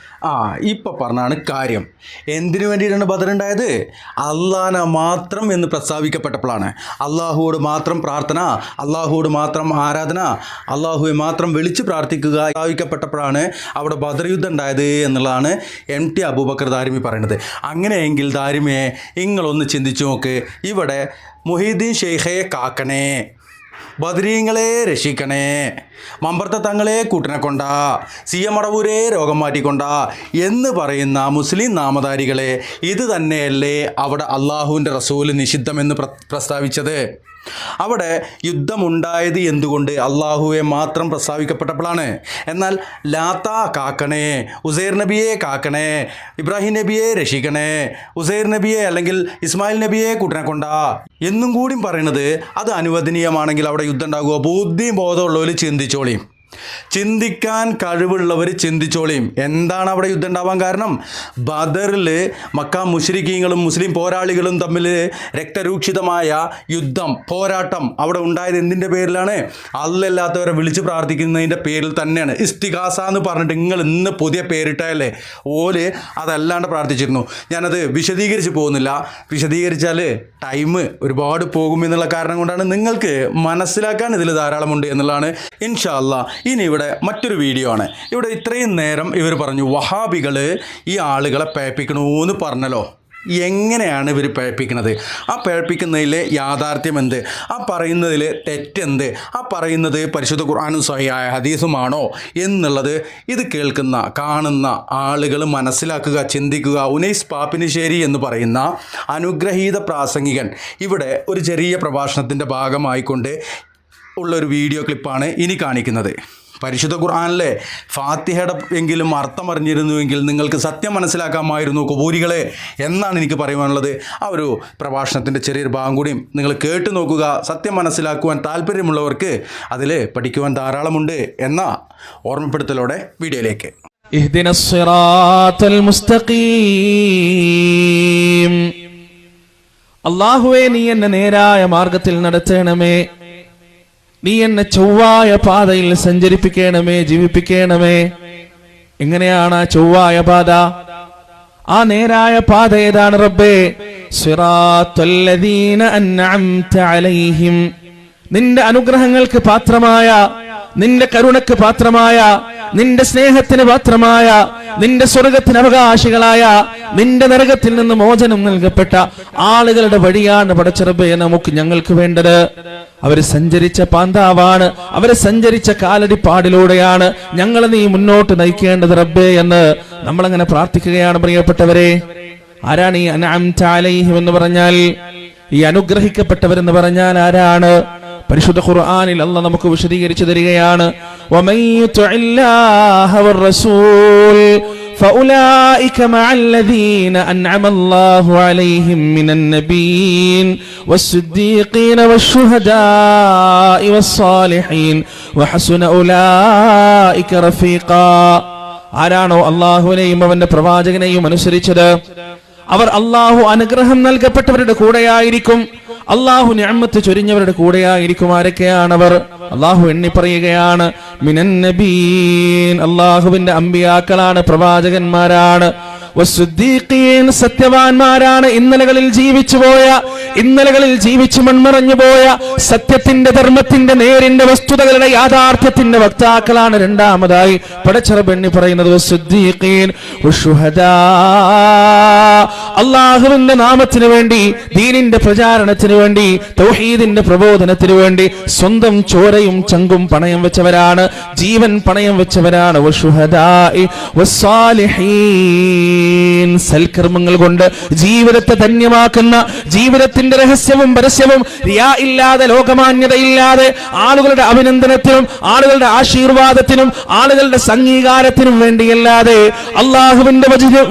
ഇപ്പൊ പറഞ്ഞാണ് കാര്യം. എന്തിനു വേണ്ടിയിട്ടാണ് ബദർ ഉണ്ടായത്? അള്ളാഹനെ മാത്രം എന്ന് പ്രസ്താവിക്കപ്പെട്ടപ്പോഴാണ്. അള്ളാഹുവോട് മാത്രം പ്രാർത്ഥന, അള്ളാഹുവോട് മാത്രം ആരാധന, അള്ളാഹുവെ മാത്രം വിളിച്ച് പ്രാർത്ഥിക്കുക പ്രസ്താവിക്കപ്പെട്ടപ്പോഴാണ് അവിടെ ബദർ യുദ്ധം ഉണ്ടായത് എന്നുള്ളതാണ് MT അബൂബക്കർ ദാരിമി പറയുന്നത്. അങ്ങനെയെങ്കിൽ ദാരിമിയെ നിങ്ങളൊന്ന് ചിന്തിച്ചു നോക്ക്. ഇവിടെ മുഹീദ്ദീൻ ഷെയ്ഖയെ കാക്കണേ, ബദരീങ്ങളെ രക്ഷിക്കണേ, മമ്പർത്ത തങ്ങളെ കൂട്ടിനെ കൊണ്ട, CM മടവൂരെ രോഗം മാറ്റിക്കൊണ്ട എന്ന് പറയുന്ന മുസ്ലിം നാമധാരികളെ ഇത് തന്നെയല്ലേ അവിടെ അള്ളാഹുവിൻ്റെ റസൂൽ നിഷിദ്ധമെന്ന് പ്രസ്താവിച്ചത്? അവിടെ യുദ്ധമുണ്ടായത് എന്തുകൊണ്ട്? അള്ളാഹുവെ മാത്രം പ്രസ്താവിക്കപ്പെട്ടപ്പോഴാണ്. എന്നാൽ ലാത്ത കാക്കണേ, ഉസൈർ നബിയെ കാക്കണേ, ഇബ്രാഹിം നബിയെ രക്ഷിക്കണേ, ഉസൈർ നബിയെ അല്ലെങ്കിൽ ഇസ്മായിൽ നബിയെ കൂട്ടിനെ കൊണ്ട എന്നും കൂടി പറയുന്നത് അത് അനുവദനീയമാണെങ്കിൽ അവിടെ യുദ്ധം ഉണ്ടാകുമോ? ബുദ്ധിയും ബോധമുള്ളവർ ചിന്തിച്ചോളിയും. ചിന്തിക്കാൻ കഴിവുള്ളവർ ചിന്തിച്ചോളിയും. എന്താണ് അവിടെ യുദ്ധം ഉണ്ടാവാൻ കാരണം? ബദറിൽ മക്ക മുശ്രിക്കീങ്ങളും മുസ്ലിം പോരാളികളും തമ്മിൽ രക്തരൂക്ഷിതമായ യുദ്ധം, പോരാട്ടം അവിടെ ഉണ്ടായത് എന്തിൻ്റെ പേരിലാണ്? അല്ലാത്തവരെ വിളിച്ച് പ്രാർത്ഥിക്കുന്നതിൻ്റെ പേരിൽ തന്നെയാണ്. ഇസ്തിഗാസ എന്ന് പറഞ്ഞിട്ട് നിങ്ങൾ ഇന്ന് പുതിയ പേരിട്ടല്ലേ, ഓല് അതല്ലാണ്ട് പ്രാർത്ഥിച്ചിരുന്നു. ഞാനത് വിശദീകരിച്ച് പോകുന്നില്ല. വിശദീകരിച്ചാൽ ടൈം ഒരുപാട് പോകുമെന്നുള്ള കാരണം കൊണ്ടാണ്. നിങ്ങൾക്ക് മനസ്സിലാക്കാൻ ഇതിൽ ധാരാളമുണ്ട് എന്നുള്ളതാണ്. ഇൻഷാ അല്ലാ ഇനി ഇവിടെ മറ്റൊരു വീഡിയോ ആണ്. ഇവിടെ ഇത്രയും നേരം ഇവർ പറഞ്ഞു വഹാബികൾ ഈ ആളുകളെ പേപ്പിക്കണമെന്ന് പറഞ്ഞല്ലോ. എങ്ങനെയാണ് ഇവർ പഴപ്പിക്കുന്നത്? ആ പഴപ്പിക്കുന്നതിലെ യാഥാർത്ഥ്യം എന്ത്? ആ പറയുന്നതിൽ തെറ്റെന്ത്? ആ പറയുന്നത് പരിശുദ്ധ ഖുർആനും സ്വഹീഹായ ഹദീസുമാണോ എന്നുള്ളത് ഇത് കേൾക്കുന്ന കാണുന്ന ആളുകൾ മനസ്സിലാക്കുക, ചിന്തിക്കുക. ഉനൈസ് പാപ്പിനിശ്ശേരി എന്ന് പറയുന്ന അനുഗ്രഹീത പ്രാസംഗികൻ ഇവിടെ ഒരു ചെറിയ പ്രഭാഷണത്തിൻ്റെ ഭാഗമായിക്കൊണ്ട് ഉള്ളൊരു വീഡിയോ ക്ലിപ്പാണ് ഇനി കാണിക്കുന്നത്. പരിശുദ്ധ ഖുർആനിലെ ഫാത്തിഹയുടെ എങ്കിലും അർത്ഥം അറിഞ്ഞിരുന്നുവെങ്കിൽ നിങ്ങൾക്ക് സത്യം മനസ്സിലാക്കാമായിരുന്നു കുബൂരികളെ എന്നാണ് എനിക്ക് പറയുവാനുള്ളത്. ആ ഒരു പ്രഭാഷണത്തിൻ്റെ ചെറിയൊരു ഭാഗം കൂടിയും നിങ്ങൾ കേട്ടു നോക്കുക. സത്യം മനസ്സിലാക്കുവാൻ താല്പര്യമുള്ളവർക്ക് അതിൽ പഠിക്കുവാൻ ധാരാളമുണ്ട് എന്ന ഓർമ്മപ്പെടുത്തലോടെ വീഡിയോയിലേക്ക്. ഇഹ്ദിനസ് സിറാത്തൽ മുസ്തഖീം. അല്ലാഹുവേ, നീ എന്നെ നേരായ മാർഗത്തിൽ നടത്തണമേ, നീ എന്നെ ചൊവ്വായ പാതയിൽ സഞ്ചരിപ്പിക്കണമേ, ജീവിപ്പിക്കണമേ. എങ്ങനെയാണ് ആ ചൊവ്വായ പാത? ആ നേരായ പാത ഏതാണ് റബ്ബേ? സിറാത്തല്ലദീന അൻഅംത അലൈഹിം. നിന്റെ അനുഗ്രഹങ്ങൾക്ക് പാത്രമായ, നിന്റെ കരുണക്ക് പാത്രമായ, നിന്റെ സ്നേഹത്തിന് പാത്രമായ, നിന്റെ സ്വർഗത്തിന് അവകാശികളായ, നിന്റെ നരകത്തിൽ നിന്ന് മോചനം നൽകപ്പെട്ട ആളുകളുടെ വഴിയാണ് പടച്ചറബേ ഞങ്ങൾക്ക് വേണ്ടത്. അവര് സഞ്ചരിച്ച പാന്താവാണ്, അവര് സഞ്ചരിച്ച കാലടിപ്പാടിലൂടെയാണ് ഞങ്ങൾ നീ മുന്നോട്ട് നയിക്കേണ്ടത് റബ്ബേ എന്ന് നമ്മളങ്ങനെ പ്രാർത്ഥിക്കുകയാണ്. പ്രിയപ്പെട്ടവരെ, ആരാണ് ഈ അൻഅംത അലൈഹിം എന്ന് പറഞ്ഞാൽ? ഈ അനുഗ്രഹിക്കപ്പെട്ടവരെന്ന് പറഞ്ഞാൽ ആരാണ്? പരിശുദ്ധ ഖുർആനിൽ അല്ലാഹ് നമുക്ക് വിശദീകരിച്ചു തരികയാണ്. വമൻ യുതിഇല്ലാഹ വറസൂൽ ഫഉലൈക മഅല്ലദീന അൻഅമ അല്ലാഹു അലൈഹിം മിനൻ നബിയ്യീൻ വസ്സിദ്ദീഖീന വശുഹദാഇ വസ്സാലിഹീൻ വഹസുന ഉലൈക റഫീഖാ. ആരാണോ അല്ലാഹുവിനെയും അവന്റെ പ്രവാചകനെയും അനുസരിച്ചത് അവർ അല്ലാഹു അനുഗ്രഹം നൽകപ്പെട്ടവരുടെ കൂടെയായിരിക്കും, അല്ലാഹു നിഅമത്ത് ചൊരിഞ്ഞവരുടെ കൂടെയായിരിക്കും. ആരൊക്കെയാണവർ? അല്ലാഹു എണ്ണി പറയുകയാണ്. മിനൻ നബീൻ, അല്ലാഹുവിന്റെ അമ്പിയാക്കളാണ്, പ്രവാചകന്മാരാണ്. വസ്സുദ്ദീഖീൻ, സത്യവാന്മാരാണ്. ഇന്നലകളിൽ ജീവിച്ചു മൺമറഞ്ഞു പോയ സത്യത്തിന്റെ, ധർമ്മത്തിന്റെ, നേരിന്റെ, വസ്തുതകളുടെ, യാഥാർത്ഥ്യത്തിന്റെ വക്താക്കളാണ്. രണ്ടാമതായി പടച്ചറബ് എണ്ണി പറയുന്നത് വസ്സുദ്ദീഖീൻ വശുഹദാ, അല്ലാഹുവിന്റെ നാമത്തിന് വേണ്ടി, ദീനിന്റെ പ്രചാരണത്തിന് വേണ്ടി, തൗഹീദിന്റെ പ്രബോധനത്തിന് വേണ്ടി സ്വന്തം ചോരയും ചങ്കും പണയം വെച്ചവരാണ്, ജീവൻ പണയം വെച്ചവരാണ്. വശുഹദാഇ വസ്സാലിഹീൻ, സൽക്കർമ്മങ്ങൾ കൊണ്ട് ജീവിതത്തെ ധന്യമാക്കുന്ന, ജീവിതത്തിന്റെ രഹസ്യവും പരസ്യവും റിയാ ഇല്ലാതെ, ലോകമാന്യതയില്ലാതെ, ആളുകളുടെ അഭിനന്ദനത്തിനും ആളുകളുടെ ആശീർവാദത്തിനും ആളുകളുടെ അംഗീകാരത്തിനും വേണ്ടിയല്ലാതെ അല്ലാഹുവിന്റെ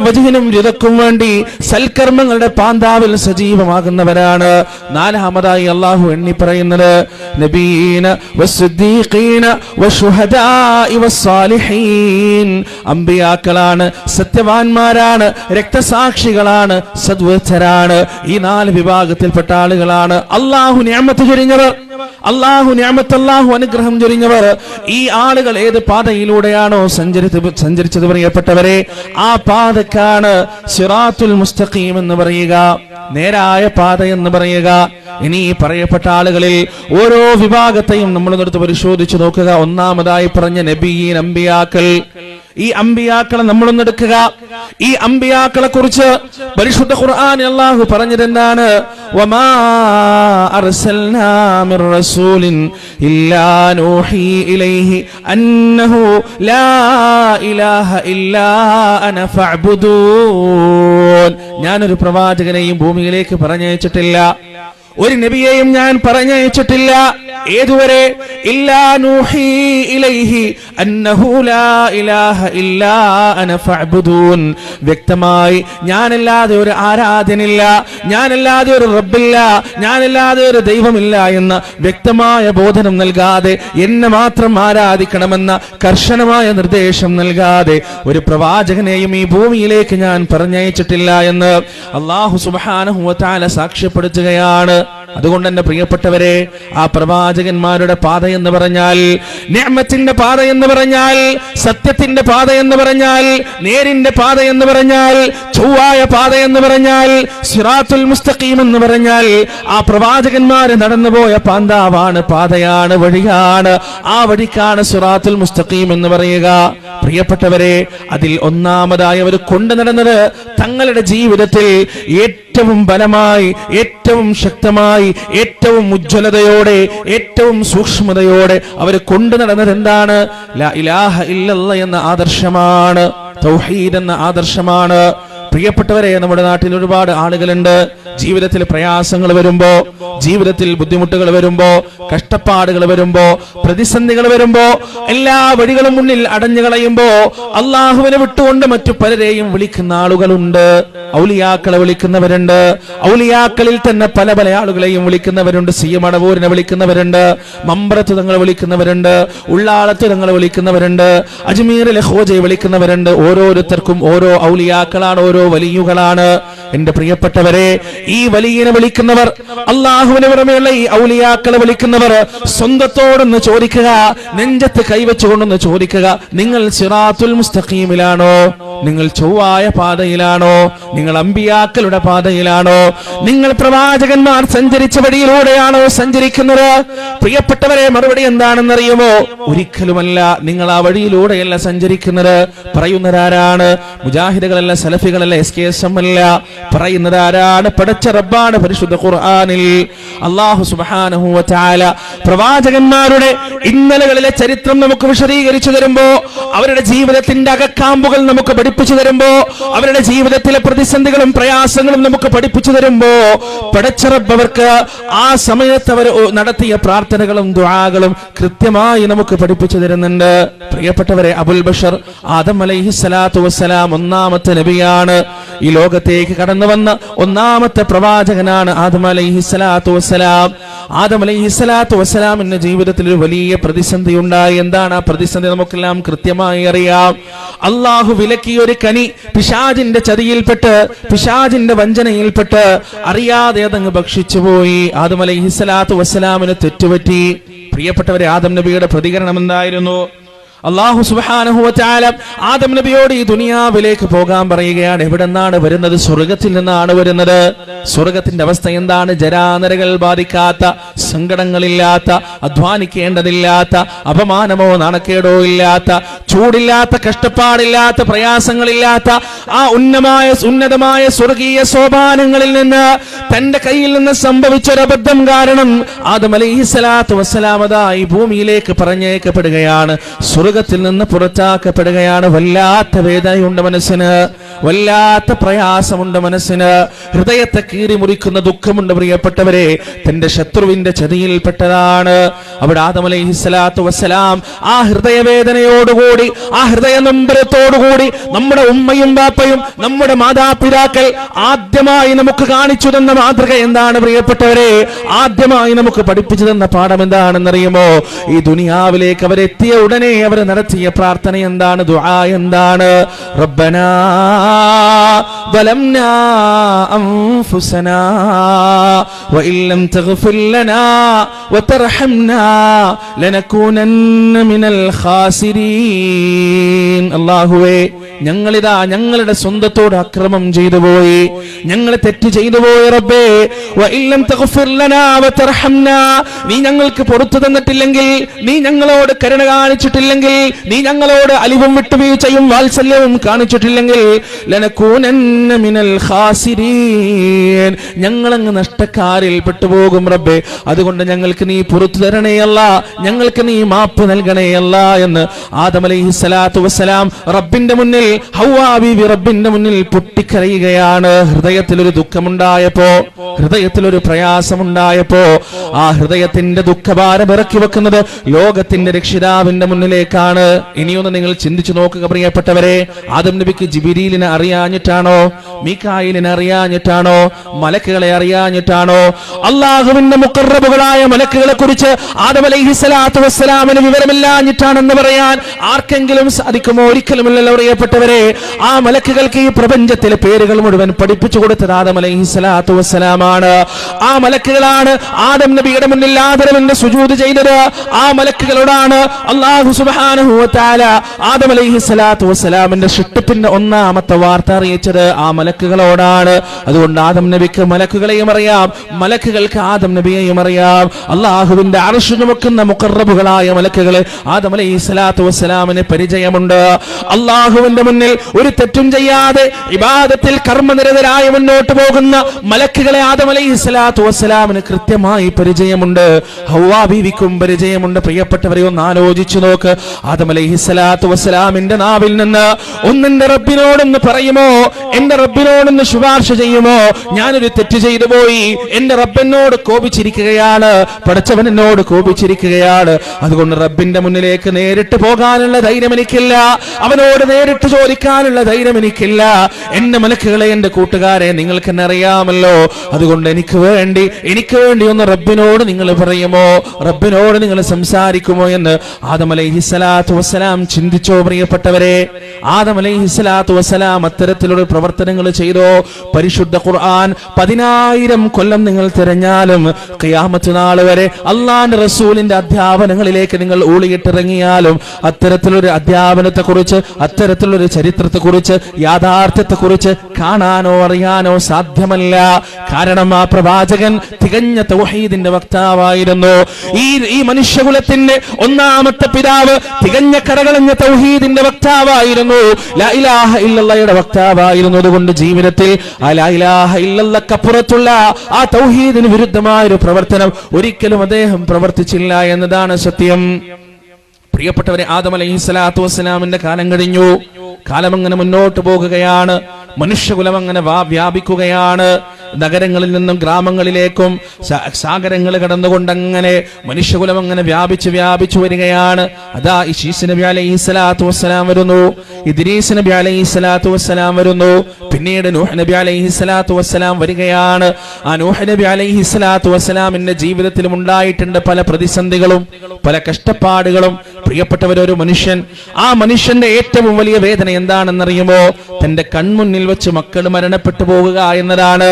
വജ്ഹിനും രിദക്കും വേണ്ടി സൽക്കർമ്മങ്ങളുടെ പാന്താവിൽ സജീവമാകുന്നവരാണ്. നാലാമതായി അല്ലാഹു എണ്ണി പറയുന്നത് നബീന വസ്സിദ്ദീഖീന വശുഹദാഇ വസ്സാലിഹീൻ, അമ്പിയാക്കളാണ്, സത്യവാന്മാരാണ്, രക്തസാക്ഷികളാണ്, സദ്വൃദ്ധരാണ്. ഈ നാല് വിഭാഗത്തിൽപ്പെട്ട ആളുകളാണ് അല്ലാഹു നിഅമത്ത് ചൊരിഞ്ഞവർ, അല്ലാഹു അനുഗ്രഹം ചൊരിഞ്ഞവർ. ഈ ആളുകൾ ഏത് പാതയിലൂടെയാണോ സഞ്ചരിച്ചത് പ്രിയപ്പെട്ടവരെ, ആ പാതക്കാണ് സിറാത്തുൽ മുസ്തഖീം എന്ന് പറയുക, നേരായ പാത എന്ന് പറയുക. ഇനി ഈ പറയപ്പെട്ട ആളുകളിൽ ഓരോ വിഭാഗത്തെയും നമ്മളൊന്നെടുത്ത് പരിശോധിച്ചു നോക്കുക. ഒന്നാമതായി പറഞ്ഞ നബിയീൻ, അമ്പിയാക്കൾ. ഈ അമ്പിയാക്കളെ നമ്മളൊന്നെടുക്കുക. ഈ അമ്പിയാക്കളെ കുറിച്ച് പരിശുദ്ധ ഖുർആനിൽ അല്ലാഹു പറഞ്ഞതെന്താണ്? വമാ അർസൽനാ മിർ റസൂലിൻ ഇല്ലാ നൂഹി ഇലൈഹി അന്നഹു ലാ ഇലാഹ ഇല്ലാ അന ഫഅ്ബുദൂൻ. ഞാനൊരു പ്രവാചകനെയും ഭൂമിയിലേക്ക് പറഞ്ഞയച്ചിട്ടില്ല, ഒരു നബിയെയും ഞാൻ പറഞ്ഞയച്ചിട്ടില്ല. ഏതുവരെ? ഇല്ലാ നൂഹി ഇലൈഹി അന്നഹു ലാ ഇലാഹ ഇല്ലാ അന ഫഅ്ബുദൂൻ. വ്യക്തമായി ഞാനല്ലാതെ ഒരു ആരാധ്യനില്ല, ഞാനല്ലാതെ ഒരു റബ്ബില്ല, ഞാനല്ലാതെ ഒരു ദൈവമില്ല എന്ന വ്യക്തമായ ബോധനം നൽകാതെ, എന്നെ മാത്രം ആരാധിക്കണമെന്ന കർശനമായ നിർദ്ദേശം നൽകാതെ ഒരു പ്രവാചകനെയും ഈ ഭൂമിയിലേക്ക് ഞാൻ പറഞ്ഞയച്ചിട്ടില്ല എന്ന് അല്ലാഹു സുബ്ഹാനഹു വ തആല സാക്ഷ്യപ്പെടുത്തുകയാണ്. അതുകൊണ്ട് തന്നെ പ്രിയപ്പെട്ടവരെ, ആ പ്രവാചകന്മാരുടെ പാത എന്ന് പറഞ്ഞാൽ, നിഅമത്തിന്റെ പാത എന്ന് പറഞ്ഞാൽ, സത്യത്തിന്റെ പാത എന്ന് പറഞ്ഞാൽ, നേരിന്റെ പാത എന്ന് പറഞ്ഞാൽ, ചൊവ്വായ പാത എന്ന് പറഞ്ഞാൽ, സിറാത്തുൽ മുസ്തഖീം എന്ന് പറഞ്ഞാൽ, ആ പ്രവാചകന്മാര് നടന്നുപോയ പാന്താവാണ്, പാതയാണ്, വഴിയാണ്. ആ വഴിക്കാണ് സിറാത്തുൽ മുസ്തഖീം എന്ന് പറയുക. പ്രിയപ്പെട്ടവരെ, അതിൽ ഒന്നാമതായി അവർ കൊണ്ടു നടന്നത് തങ്ങളുടെ ജീവിതത്തിൽ ഏറ്റവും ബലമായി, ഏറ്റവും ശക്തമായി, ഏറ്റവും ഉജ്ജ്വലതയോടെ, ഏറ്റവും സൂക്ഷ്മതയോടെ അവർ കൊണ്ടു നടന്നത് എന്താണ്? ലാ ഇലാഹ ഇല്ലല്ലാഹ് എന്ന ആദർശമാണ്, തൗഹീദ് എന്ന ആദർശമാണ്. പ്രിയപ്പെട്ടവരെ, നമ്മുടെ നാട്ടിൽ ഒരുപാട് ആളുകളുണ്ട്, ജീവിതത്തിൽ പ്രയാസങ്ങൾ വരുമ്പോ, ജീവിതത്തിൽ ബുദ്ധിമുട്ടുകൾ വരുമ്പോ, കഷ്ടപ്പാടുകൾ വരുമ്പോ, പ്രതിസന്ധികൾ വരുമ്പോ, എല്ലാ വഴികളും മുന്നിൽ അടഞ്ഞു കളയുമ്പോ അള്ളാഹുവിനെ വിട്ടുകൊണ്ട് മറ്റു പലരെയും വിളിക്കുന്ന ആളുകളുണ്ട്. ഔലിയാക്കളെ വിളിക്കുന്നവരുണ്ട്, ഔലിയാക്കളിൽ തന്നെ പല പല ആളുകളെയും വിളിക്കുന്നവരുണ്ട്. സി എം അടവൂരിനെ വിളിക്കുന്നവരുണ്ട്, മമ്പ്രത്ത് തങ്ങളെ വിളിക്കുന്നവരുണ്ട്, ഉള്ളാളത്ത് തങ്ങളെ വിളിക്കുന്നവരുണ്ട്, അജ്മീറിലെ ഖോജയെ വിളിക്കുന്നവരുണ്ട്. ഓരോരുത്തർക്കും ഓരോ ഔലിയാക്കളാണ്, ഓരോ വലിയുകളാണ്. എന്റെ പ്രിയപ്പെട്ടവരെ, ഈ വലിയനെ വിളിക്കുന്നവർ, അള്ളാഹുവിന് പുറമെയുള്ള ഈ ഔലിയാക്കളെ വിളിക്കുന്നവർ സ്വന്തത്തോടൊന്ന് ചോദിക്കുക, നെഞ്ചത്ത് കൈവച്ചുകൊണ്ടൊന്ന് ചോദിക്കുക, നിങ്ങൾ സിറാത്തുൽ മുസ്തഖീമിലാണോ? നിങ്ങൾ ചൊവ്വായ പാതയിലാണോ? നിങ്ങൾ അമ്പിയാക്കളുടെ പാതയിലാണോ? നിങ്ങൾ പ്രവാചകന്മാർ സഞ്ചരിച്ച വഴിയിലൂടെയാണോ സഞ്ചരിക്കുന്നത്? പ്രിയപ്പെട്ടവരെ, മറുപടി എന്താണെന്നറിയുമോ? ഒരിക്കലുമല്ല. നിങ്ങൾ ആ വഴിയിലൂടെയല്ല സഞ്ചരിക്കുന്നത്. പറയുന്നതാരാണ്? മുജാഹിദുകളല്ല, സലഫികളല്ല, SKSM അല്ല. പറയുന്നത് ആരാണ്? പടച്ച റബ്ബാണ്. പരിശുദ്ധ ഖുർആനിൽ അല്ലാഹു സുബ്ഹാനഹു വ തആല പ്രവാചകന്മാരുടെ ഇന്നലകളിലെ ചരിത്രം നമുക്ക് വിശദീകരിച്ചു തരുമ്പോ, അവരുടെ ജീവിതത്തിന്റെ അകക്കാമ്പുകൾ നമുക്ക് പഠിപ്പിച്ചു തരുമ്പോ, അവരുടെ ജീവിതത്തിലെ പ്രതിസന്ധികളും പ്രയാസങ്ങളും നമുക്ക് പഠിപ്പിച്ചു തരുമ്പോ, പടച്ച റബ്ബ് അവർക്ക് ആ സമയത്ത് അവർ നടത്തിയ പ്രാർത്ഥനകളും ദുആകളും കൃത്യമായി നമുക്ക് പഠിപ്പിച്ചു തരുന്നുണ്ട്. പ്രിയപ്പെട്ടവരെ, അബുൽ ബഷർ ആദം അലൈഹിസ്സലാത്തു വസ്സലാം ഒന്നാമത്തെ നബിയാണ്. ഈ ലോകത്തേക്ക് കടന്നു വന്ന ഒന്നാമത്തെ പ്രവാചകനാണ് ആദം അലൈഹിസ്സലാത്തു വസ്സലാം. ആദം അലൈഹിസ്സലാത്തു വസ്സലാമിന്റെ ജീവിതത്തിൽ ഒരു വലിയ പ്രതിസന്ധി ഉണ്ടായി. എന്താണ് ആ പ്രതിസന്ധി? നമുക്കെല്ലാം കൃത്യമായി അറിയാം. അള്ളാഹു വിലക്കിയ ഒരു കനി പിശാചിന്റെ ചതിയിൽപ്പെട്ട്, പിശാചിന്റെ വഞ്ചനയിൽപ്പെട്ട് അറിയാതെ അതങ്ങ് ഭക്ഷിച്ചുപോയി. ആദം അലൈഹിസ്സലാത്തു വസ്സലാമിന് തെറ്റുപറ്റി. പ്രിയപ്പെട്ടവരെ, ആദം നബിയുടെ പ്രതികരണം എന്തായിരുന്നു? അല്ലാഹു സുബ്ഹാനഹു വ തആല ആദം നബിയോട് ഈ ദുനിയാവിലേക്ക് പോകാൻ പറയുകയാണ്. എവിടെ നിന്നാണ് വരുന്നത്? സ്വർഗത്തിൽ നിന്നാണ് വരുന്നത്. സ്വർഗത്തിന്റെ അവസ്ഥ എന്താണ്? ജരാനരകൾ ബാധിക്കാത്ത, സങ്കടങ്ങളില്ലാത്ത, അധ്വാനിക്കേണ്ടതില്ലാത്ത, അപമാനമോ നാണക്കേടോ ഇല്ലാത്ത, ചൂടില്ലാത്ത, കഷ്ടപ്പാടില്ലാത്ത, പ്രയാസങ്ങളില്ലാത്ത ആ ഉന്നതമായ സ്വർഗീയ സോപാനങ്ങളിൽ നിന്ന് തന്റെ കയ്യിൽ നിന്ന് സംഭവിച്ചൊരബദ്ധം കാരണം ആദം അലൈഹിസ്സലാത്തു വസ്സലാം ഈ ഭൂമിയിലേക്ക് പറഞ്ഞേക്കപ്പെടുകയാണ്, സ്വർഗത്തിൽ നിന്ന് പുറത്താക്കപ്പെടുകയാണ്. വല്ലാത്ത വേദനയുണ്ട് മനസ്സിന്, വല്ലാത്ത പ്രയാസമുണ്ട് മനസ്സിന്, ഹൃദയത്തെ കീറി മുറിക്കുന്ന ദുഃഖമുണ്ട്. പ്രിയപ്പെട്ടവരെ, തന്റെ ശത്രുവിന്റെ ചതിയിൽപ്പെട്ടതാണ്. അവിടെ ആദം അലൈഹിസ്സലാത്തു വസ്സലാം ആ ഹൃദയവേദനയോടുകൂടി, ആ ഹൃദയ നൊമ്പരത്തോടുകൂടി നമ്മുടെ ഉമ്മയും ബാപ്പയും നമ്മുടെ മാതാപിതാക്കൾ ആദ്യമായി നമുക്ക് കാണിച്ചു തന്ന മാതൃക എന്താണ്? പ്രിയപ്പെട്ടവരെ, ആദ്യമായി നമുക്ക് പഠിപ്പിച്ചു തന്ന പാഠം എന്താണെന്നറിയുമോ? ഈ ദുനിയാവിലേക്ക് അവരെത്തിയ ഉടനെ അവർ നടത്തിയ പ്രാർത്ഥന എന്താണ്? ദുആ എന്താണ്? റബ്ബനാ ظلمنا أنفسنا وإن لم تغفر لنا وترحمنا لنكونن من الخاسرين. അല്ലാഹുവേ, ഞങ്ങളിതാ ഞങ്ങളുടെ സ്വന്തത്തോട് അക്രമം ചെയ്തു പോയി, ഞങ്ങൾ തെറ്റ് ചെയ്തു പോയി. റബ്ബേ, വഇൻ ലം തഗ്ഫിർ ലനാ വതർഹംനാ, നീ ഞങ്ങൾക്ക് പുറത്തു തന്നിട്ടില്ലെങ്കിൽ, നീ ഞങ്ങളോട് കരുണ കാണിച്ചിട്ടില്ലെങ്കിൽ, നീ ഞങ്ങളോട് അലിവും വിട്ടുവീഴ്ചയും വാത്സല്യവും കാണിച്ചിട്ടില്ലെങ്കിൽ, ലനകൂനന്ന മിനൽ ഖാസിരീൻ, ഞങ്ങളങ്ങ് നഷ്ടക്കാരിൽ പെട്ടുപോകും. റബ്ബേ, അതുകൊണ്ട് ഞങ്ങൾക്ക് നീ പുറത്തു തരണേയല്ല, ഞങ്ങൾക്ക് നീ മാപ്പ് നൽകണേയല്ല എന്ന് ആദം അലൈഹിസ്സലാത്തു വസ്സലാം റബ്ബിന്റെ മുന്നിൽ, ഹവ്വാ ബീവി റബ്ബിന്റെ മുന്നിൽ പൊട്ടിക്കരയുകയാണ്. ഹൃദയത്തിലൊരു ദുഃഖമുണ്ടായപ്പോ, ഹൃദയത്തിലൊരു പ്രയാസമുണ്ടായപ്പോ ആ ഹൃദയത്തിന്റെ ദുഃഖഭാരം ഇറക്കി വെക്കുന്നത് ലോകത്തിന്റെ രക്ഷിതാവിന്റെ മുന്നിലേക്കാണ്. ഇനിയൊന്ന് നിങ്ങൾ ചിന്തിച്ചു നോക്കുക പ്രിയപ്പെട്ടവരെ. ആദം നബിക്ക് ജിബ്രീലിനെ അറിയാഞ്ഞിട്ടാണോ? മീകായിലിനെ അറിയാഞ്ഞിട്ടാണോ? മലക്കുകളെ അറിയാഞ്ഞിട്ടാണോ? അള്ളാഹുവിന്റെ മുഖറബുകളായ മലക്കുകളെ കുറിച്ച് ആദം അലൈഹിസ്സലാത്തു വസ്സലാമിന് വിവരമില്ലാഞ്ഞിട്ടാണെന്ന് പറയാൻ ആർക്കെങ്കിലും സാധിക്കുമോ? ഒരിക്കലുമില്ലല്ലോ പ്രിയപ്പെട്ടവരെ. പ്രിയപ്പെട്ടവരെ, ആ മലക്കുകൾക്ക് ഈ പ്രപഞ്ചത്തിലെ പേരുകൾ മുഴുവൻ പഠിപ്പിച്ചു കൊടുത്തത് ആദം അലൈഹിസ്സലാത്തു വസ്സലാമാണ്. ആ മലക്കുകളാണ് ആദം നബിയുടെ മുന്നിൽ ആദരവിന്റെ സുജൂദ് ചെയ്തത്. ആ മലക്കുകളോടാണ് അല്ലാഹു സുബ്ഹാനഹു വ തആല ആദം അലൈഹിസ്സലാത്തു വസ്സലാമിന്റെ സൃഷ്ടിപ്പിന്റെ ഒന്നാമത്തെ വാർത്ത അറിയിച്ചത് ആ മലക്കുകളോടാണ്. അതുകൊണ്ട് ആദം നബിക്ക് മലക്കുകളെയും അറിയാം, മലക്കുകൾക്ക് ആദം നബിയെയും അറിയാം. അള്ളാഹുവിന്റെ അർശ് ചുമക്കുന്ന മുഖറബുകളായ മലക്കുകളെ ആദം അലൈഹിസ്സലാത്തു വസ്സലാമിന് പരിചയമുണ്ട്. അള്ളാഹുവിന്റെ മുന്നിൽ ഒരു തെറ്റും ചെയ്യാതെ ഇബാദത്തിൽ കർമ്മനിരതരായി മുന്നോട്ട് പോകുന്ന മലക്കുകളെ ആദം അലൈഹിസ്സലാത്തു വസ്സലാമിന് കൃത്യമായി പരിചയമുണ്ട്. ഹവ്വാ ബീവിക്കും പരിചയമുണ്ട്. പ്രിയപ്പെട്ടവരെ, ഒന്ന് ആലോചിച്ചു നോക്ക്. ആദം അലൈഹിസ്സലാത്തു വസ്സലാമിന്റെ നാവിൽ നിന്ന് എന്റെ റബ്ബിനോടൊന്ന് പറയുമോ, എന്റെ റബ്ബിനോടൊന്ന് ശുപാർശ ചെയ്യുമോ, ഞാനൊരു തെറ്റ് ചെയ്തു പോയി, എന്റെ റബ്ബിനോട് കോപിച്ചിരിക്കുകയാണ്, പടച്ചവൻ എന്നോട് കോപിച്ചിരിക്കുകയാണ്, അതുകൊണ്ട് റബ്ബിന്റെ മുന്നിലേക്ക് നേരിട്ട് പോകാനുള്ള ധൈര്യം എനിക്കില്ല, അവനോട് നേരിട്ട് ചോദിക്കാനുള്ള ധൈര്യം എനിക്കില്ല. എന്റെ മലക്കുകളെ, എന്റെ കൂട്ടുകാരെ, നിങ്ങൾക്ക് എന്നെ അറിയാമല്ലോ, അതുകൊണ്ട് എനിക്ക് വേണ്ടി ഒന്ന് റബ്ബിനോട് നിങ്ങൾ പറയുമോ, റബ്ബിനോട് നിങ്ങൾ സംസാരിക്കുമോ എന്ന് ആദം അലൈഹിസ്സലാത്തു വസ്സലാം ചിന്തിച്ചോ? പ്രിയപ്പെട്ടവരെ, ആദം അലൈഹിസ്സലാത്തു വസ്സലാം അത്തരത്തിലുള്ള പ്രവർത്തനങ്ങൾ ചെയ്തോ? പരിശുദ്ധ ഖുർആൻ 10,000 കൊല്ലം നിങ്ങൾ തിരഞ്ഞാലും ഖിയാമത്ത് നാൾ വരെ അള്ളാന്റെ റസൂലിന്റെ അധ്യാപനങ്ങളിലേക്ക് നിങ്ങൾ ഊളിയിട്ടിറങ്ങിയാലും അത്തരത്തിലൊരു അധ്യാപനത്തെക്കുറിച്ച്, അത്തരത്തിലൊരു ചരിത്രത്തെക്കുറിച്ച്, യാഥാർത്ഥ്യത്തെക്കുറിച്ച് കാണാനോ അറിയാനോ സാധ്യമല്ല. കാരണം ആ പ്രവാചകൻ തികഞ്ഞ തൗഹീദിന്റെ വക്താവായിരുന്നു. ഈ മനുഷ്യകുലത്തിന്റെ ഒന്നാമത്തെ പിതാവ് തികഞ്ഞ കരകളഞ്ഞ തൗഹീദിന്റെ വക്താവായിരുന്നു, ലാ ഇലാഹ ഇല്ലല്ലാഹയുടെ വക്താവായിരുന്നു. അതുകൊണ്ട് ജീവിതത്തിൽ ആ ലാ ഇലാഹ ഇല്ലല്ലാഹ്ക്കപ്പുറത്തുള്ള ആ തൗഹീദിന് വിരുദ്ധമായ ഒരു പ്രവർത്തനം ഒരിക്കലും അദ്ദേഹം പ്രവർത്തിച്ചില്ല എന്നതാണ് സത്യം. പ്രിയപ്പെട്ടവരെ, ആദം അലൈഹിസ്സലാത്തു വസ്സലാമിന്റെ കാലം കഴിഞ്ഞു. കാലം അങ്ങനെ മുന്നോട്ട് പോകുകയാണ്. മനുഷ്യകുലം അങ്ങനെ വ്യാപിക്കുകയാണ്. നഗരങ്ങളിൽ നിന്നും ഗ്രാമങ്ങളിലേക്കും സാഗരങ്ങൾ കടന്നുകൊണ്ട് അങ്ങനെ മനുഷ്യകുലം അങ്ങനെ വ്യാപിച്ചു വരികയാണ്. അതാ ഇശീസ് നബി അലൈഹിസ്സലാത്തു വസ്സലാം വരുന്നു, ഇദ്രീസ് നബി അലൈഹിസ്സലാത്തു വസ്സലാം വരുന്നു, പിന്നീട് നൂഹ് നബി അലൈഹിസ്സലാത്തു വസ്സലാം വരികയാണ്. ആ നൂഹ് നബി അലൈഹിസ്സലാത്തു വസ്സലാമിന്റെ ജീവിതത്തിലും ഉണ്ടായിട്ടുണ്ട് പല പ്രതിസന്ധികളും, പല കഷ്ടപ്പാടുകളും. പ്രിയപ്പെട്ടവരൊരു മനുഷ്യൻ, ആ മനുഷ്യന്റെ ഏറ്റവും വലിയ വേദന എന്താണെന്നറിയുമോ? തന്റെ കൺമുന്നിൽ വെച്ച് മക്കൾ മരണപ്പെട്ടു പോകുക എന്നതാണ്.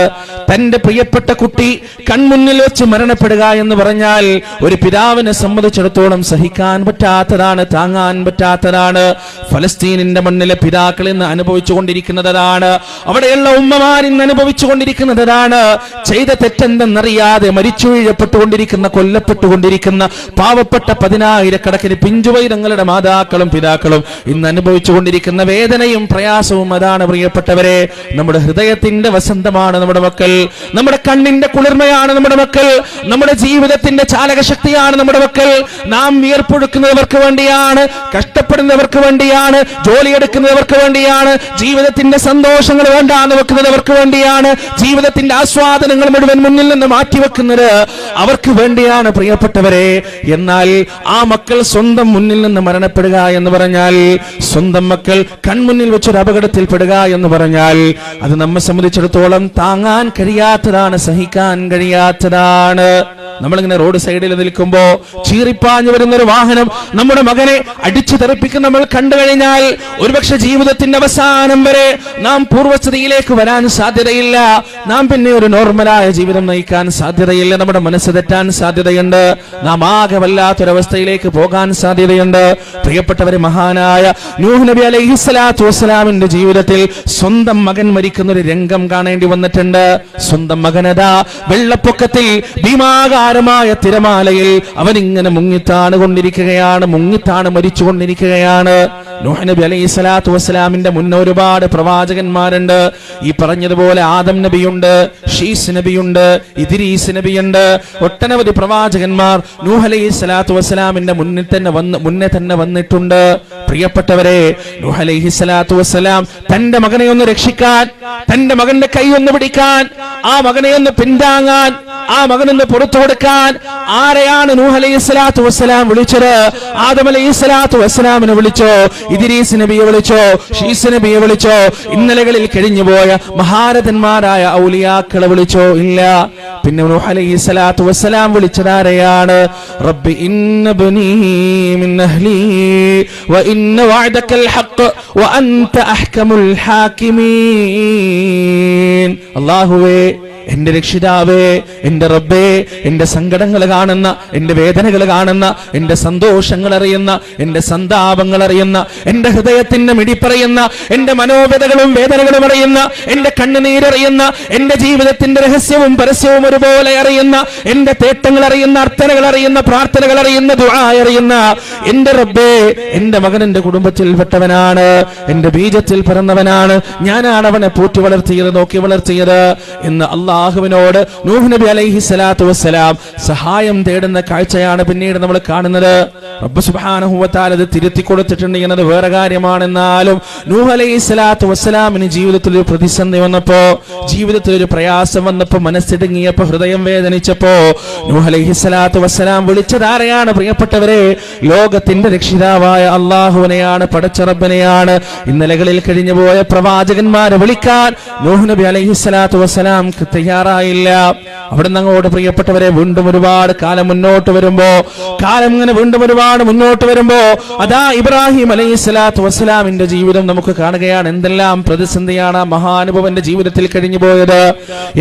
തന്റെ പ്രിയപ്പെട്ട കുട്ടി കൺമുന്നിൽ വെച്ച് മരണപ്പെടുക എന്ന് പറഞ്ഞാൽ ഒരു പിതാവിനെ സംബന്ധിച്ചിടത്തോളം സഹിക്കാൻ പറ്റാത്തതാണ്, താങ്ങാൻ പറ്റാത്തതാണ്. ഫലസ്തീനിന്റെ മണ്ണിലെ പിതാക്കൾ ഇന്ന് അനുഭവിച്ചു കൊണ്ടിരിക്കുന്നതാണ്. അവിടെയുള്ള ഉമ്മമാർ ഇന്ന് അനുഭവിച്ചു കൊണ്ടിരിക്കുന്നതാണ്. ചെയ്ത തെറ്റെന്തെന്നറിയാതെ മരിച്ചു വീഴപ്പെട്ടുകൊണ്ടിരിക്കുന്ന, കൊല്ലപ്പെട്ടുകൊണ്ടിരിക്കുന്ന പാവപ്പെട്ട 10,000 പിഞ്ചുവൈതങ്ങളുടെ മാതാക്കളും പിതാക്കളും ഇന്ന് അനുഭവിച്ചു കൊണ്ടിരിക്കുന്ന വേദനയും പ്രയാസവും അതാണ്. പ്രിയപ്പെട്ടവരെ, നമ്മുടെ ഹൃദയത്തിന്റെ വസന്തമാണ് നമ്മുടെ മക്കൾ, നമ്മുടെ കണ്ണിന്റെ കുളിർമയാണ് നമ്മുടെ മക്കൾ, നമ്മുടെ ജീവിതത്തിന്റെ ചാലകശക്തിയാണ് നമ്മുടെ മക്കൾ. നാം വിയർപ്പൊഴുക്കുന്നവർക്ക് വേണ്ടിയാണ്, കഷ്ടപ്പെടുന്നവർക്ക് വേണ്ടിയാണ്, ജോലിയെടുക്കുന്നവർക്ക് വേണ്ടിയാണ്, ജീവിതത്തിന്റെ സന്തോഷങ്ങൾ വേണ്ടാന്ന് വെക്കുന്നവർക്ക് വേണ്ടിയാണ്, ജീവിതത്തിന്റെ ആസ്വാദനങ്ങൾ മുഴുവൻ മുന്നിൽ നിന്ന് മാറ്റിവെക്കുന്നത് അവർക്ക് വേണ്ടിയാണ്. പ്രിയപ്പെട്ടവരെ, എന്നാൽ ആ മക്കൾ സ്വന്തം മുന്നിൽ നിന്ന് മരണപ്പെടുക എന്ന് പറഞ്ഞാൽ, സ്വന്തം മക്കൾ കൺമുന്നിൽ വെച്ചൊരു അപകടത്തിൽപ്പെടുക എന്ന് പറഞ്ഞാൽ അത് നമ്മെ സംബന്ധിച്ചിടത്തോളം താങ്ങാൻ കഴിയാത്തതാണ്, സഹിക്കാൻ കഴിയാത്തതാണ്. നമ്മളിങ്ങനെ റോഡ് സൈഡിൽ നിൽക്കുമ്പോ ചീറിപ്പാഞ്ഞു വരുന്ന ഒരു വാഹനം നമ്മുടെ മകനെ അടിച്ചു തെറിപ്പിക്കുന്ന നമ്മൾ കണ്ടു കഴിഞ്ഞാൽ ഒരുപക്ഷെ ജീവിതത്തിന്റെ അവസാനം വരെ നാം പൂർവ്വസ്ഥിതിയിലേക്ക് വരാൻ സാധ്യതയില്ല. നാം പിന്നെ ഒരു നോർമലായ ജീവിതം നയിക്കാൻ സാധ്യതയില്ല. നമ്മുടെ മനസ്സ് തെറ്റാൻ സാധ്യതയുണ്ട്. നാം ആകെ വല്ലാത്തൊരവസ്ഥയിലേക്ക് പോകാൻ സാധ്യതയുണ്ട്. പ്രിയപ്പെട്ടവരെ, മഹാനായ നൂഹ് നബി അലൈഹിസ്സലാത്തു വസ്സലാമിന്റെ ജീവിതത്തിൽ സ്വന്തം മകൻ മരിക്കുന്ന ഒരു രംഗം കാണേണ്ടി വന്നിട്ടുണ്ട്. സ്വന്തം മകനതാ വെള്ളപ്പൊക്കത്തിൽ ഭീമാകാരമായ തിരമാലയിൽ അവനിങ്ങനെ മുങ്ങിത്താണ് കൊണ്ടിരിക്കുകയാണ്, മുങ്ങിത്താണ് മരിച്ചുകൊണ്ടിരിക്കുകയാണ്. നൂഹ് നബി അലൈഹിസ്സലാത്തു വസ്സലാമിന്റെ മുന്നേ ഒരുപാട് പ്രവാചകന്മാരുണ്ട്. ഈ പറഞ്ഞതുപോലെ ആദം നബിയുണ്ട്, ഷീസ് നബിയുണ്ട്, ഇദ്രീസ് നബിയുണ്ട്, ഒട്ടനവധി പ്രവാചകന്മാർ നൂഹ് അലൈഹിസ്സലാത്തു വസ്സലാമിന്റെ മുന്നേ തന്നെ വന്നിട്ടുണ്ട്. പ്രിയപ്പെട്ടവരെ, നൂഹ് അലൈഹിസ്സലാത്തു വസ്സലാം തന്റെ മകനെ ഒന്ന് രക്ഷിക്കാൻ, തന്റെ മകന്റെ കൈ ഒന്ന് പിടിക്കാൻ, ആ മകനെ ഒന്ന് പിന്താങ്ങാൻ, ആ മകനെന്ന് പുറത്തു കൊടുക്കാൻ ആരെയാണ് നൂഹ് അലൈഹിസ്സലാത്തു വസ്സലാം വിളിച്ചത്? ആദം അലൈഹിസ്സലാത്തു വസ്സലാമിനെ വിളിച്ചോ? ഇദ്രീസ് നബിയെ വിളിച്ചോ? ശീസ് നബിയെ വിളിച്ചോ? ഇന്നലകളിൽ കഴിഞ്ഞുപോയ മഹാരഥന്മാരായ ഔലിയാക്കളെ വിളിച്ചോ? ഇല്ല. പിന്നെ നൂഹ് അലൈഹിസ്സലാത്തു വസ്സലാം വിളിച്ചതാരെയാണ്? റബ്ബി ഇന്ന ബനീ മിൻ അഹ്ലി വ ഇന്ന വഅദകൽ ഹഖ് വ അൻത അഹ്കമുൽ ഹാകിമീൻ. അല്ലാഹുവേ, എന്റെ രക്ഷിതാവേ, എന്റെ റബ്ബേ, എന്റെ സങ്കടങ്ങൾ കാണുന്ന, എന്റെ വേദനകൾ കാണുന്ന, എന്റെ സന്തോഷങ്ങൾ അറിയുന്ന, എന്റെ സന്താപങ്ങൾ അറിയുന്ന, എന്റെ ഹൃദയത്തിന്റെ മിടിപ്പറയുന്ന, എന്റെ മനോവേദനകളും വേദനകളും അറിയുന്ന, എന്റെ കണ്ണുനീരറിയുന്ന, എന്റെ ജീവിതത്തിന്റെ രഹസ്യവും പരസ്യവും ഒരുപോലെ അറിയുന്ന, എന്റെ തേട്ടങ്ങൾ അറിയുന്ന, അർത്ഥനകൾ അറിയുന്ന, പ്രാർത്ഥനകൾ അറിയുന്ന, ദുആ അറിയുന്ന എന്റെ റബ്ബേ, എന്റെ മകൻ എന്റെ കുടുംബത്തിൽപ്പെട്ടവനാണ്, എന്റെ ബീജത്തിൽ പിറന്നവനാണ്, ഞാനാണ് അവനെ പോറ്റി വളർത്തിയത്, നോക്കി വളർത്തിയത് എന്ന് അള്ളാഹുവിനോട് നൂഹ് നബി അലൈഹിസ്സലാത്തു വസ്സലാം സഹായം തേടുന്ന കാഴ്ചയാണ് പിന്നീട് നമ്മൾ കാണുന്നത്. റബ്ബ് സുബ്ഹാനഹു വ തആല ഇത് തിരുത്തി കൊടുത്തിട്ടുണ്ട് എന്നത് വേറെ കാര്യമാണെന്നാലും നൂഹ് അലൈഹിസ്സലാത്തു വസ്സലാമിന് ജീവിതത്തിൽ ഒരു പ്രതിസന്ധി വന്നപ്പോ, ജീവിതത്തിൽ ഒരു പ്രയാസം വന്നപ്പോ, മനസ്സിടുങ്ങിയപ്പോ, ഹൃദയം വേദനിച്ചപ്പോ നൂഹ് അലൈഹിസ്സലാത്തു വസ്സലാം വിളിച്ചതാരെയാണ്? പ്രിയപ്പെട്ടവരെ, ലോകത്തിന്റെ രക്ഷിതാവായ അള്ളാഹുവിനെയാണ്, പടച്ച റബ്ബിനെയാണ്. ഇന്നലകളിൽ കഴിഞ്ഞുപോയ പ്രവാചകന്മാരെ വിളിക്കാൻ നൂഹ് നബി അലൈഹിസ്സലാത്തു വസ്സലാം തയ്യാറായില്ല. അവിടെ നിന്ന് അങ്ങോട്ട് പ്രിയപ്പെട്ടവരെ വീണ്ടും ഒരുപാട് കാലം മുന്നോട്ട് വരുമ്പോ, കാലം ഇങ്ങനെ വീണ്ടും ഒരുപാട് മുന്നോട്ട് വരുമ്പോ അതാ ഇബ്രാഹിം അലൈഹിസ്സലാത്തു വസ്സലാമിന്റെ ജീവിതം നമുക്ക് കാണുകയാണ്. എന്തെല്ലാം പ്രതിസന്ധിയാണ് മഹാനുഭവന്റെ ജീവിതത്തിൽ കഴിഞ്ഞു പോയത്,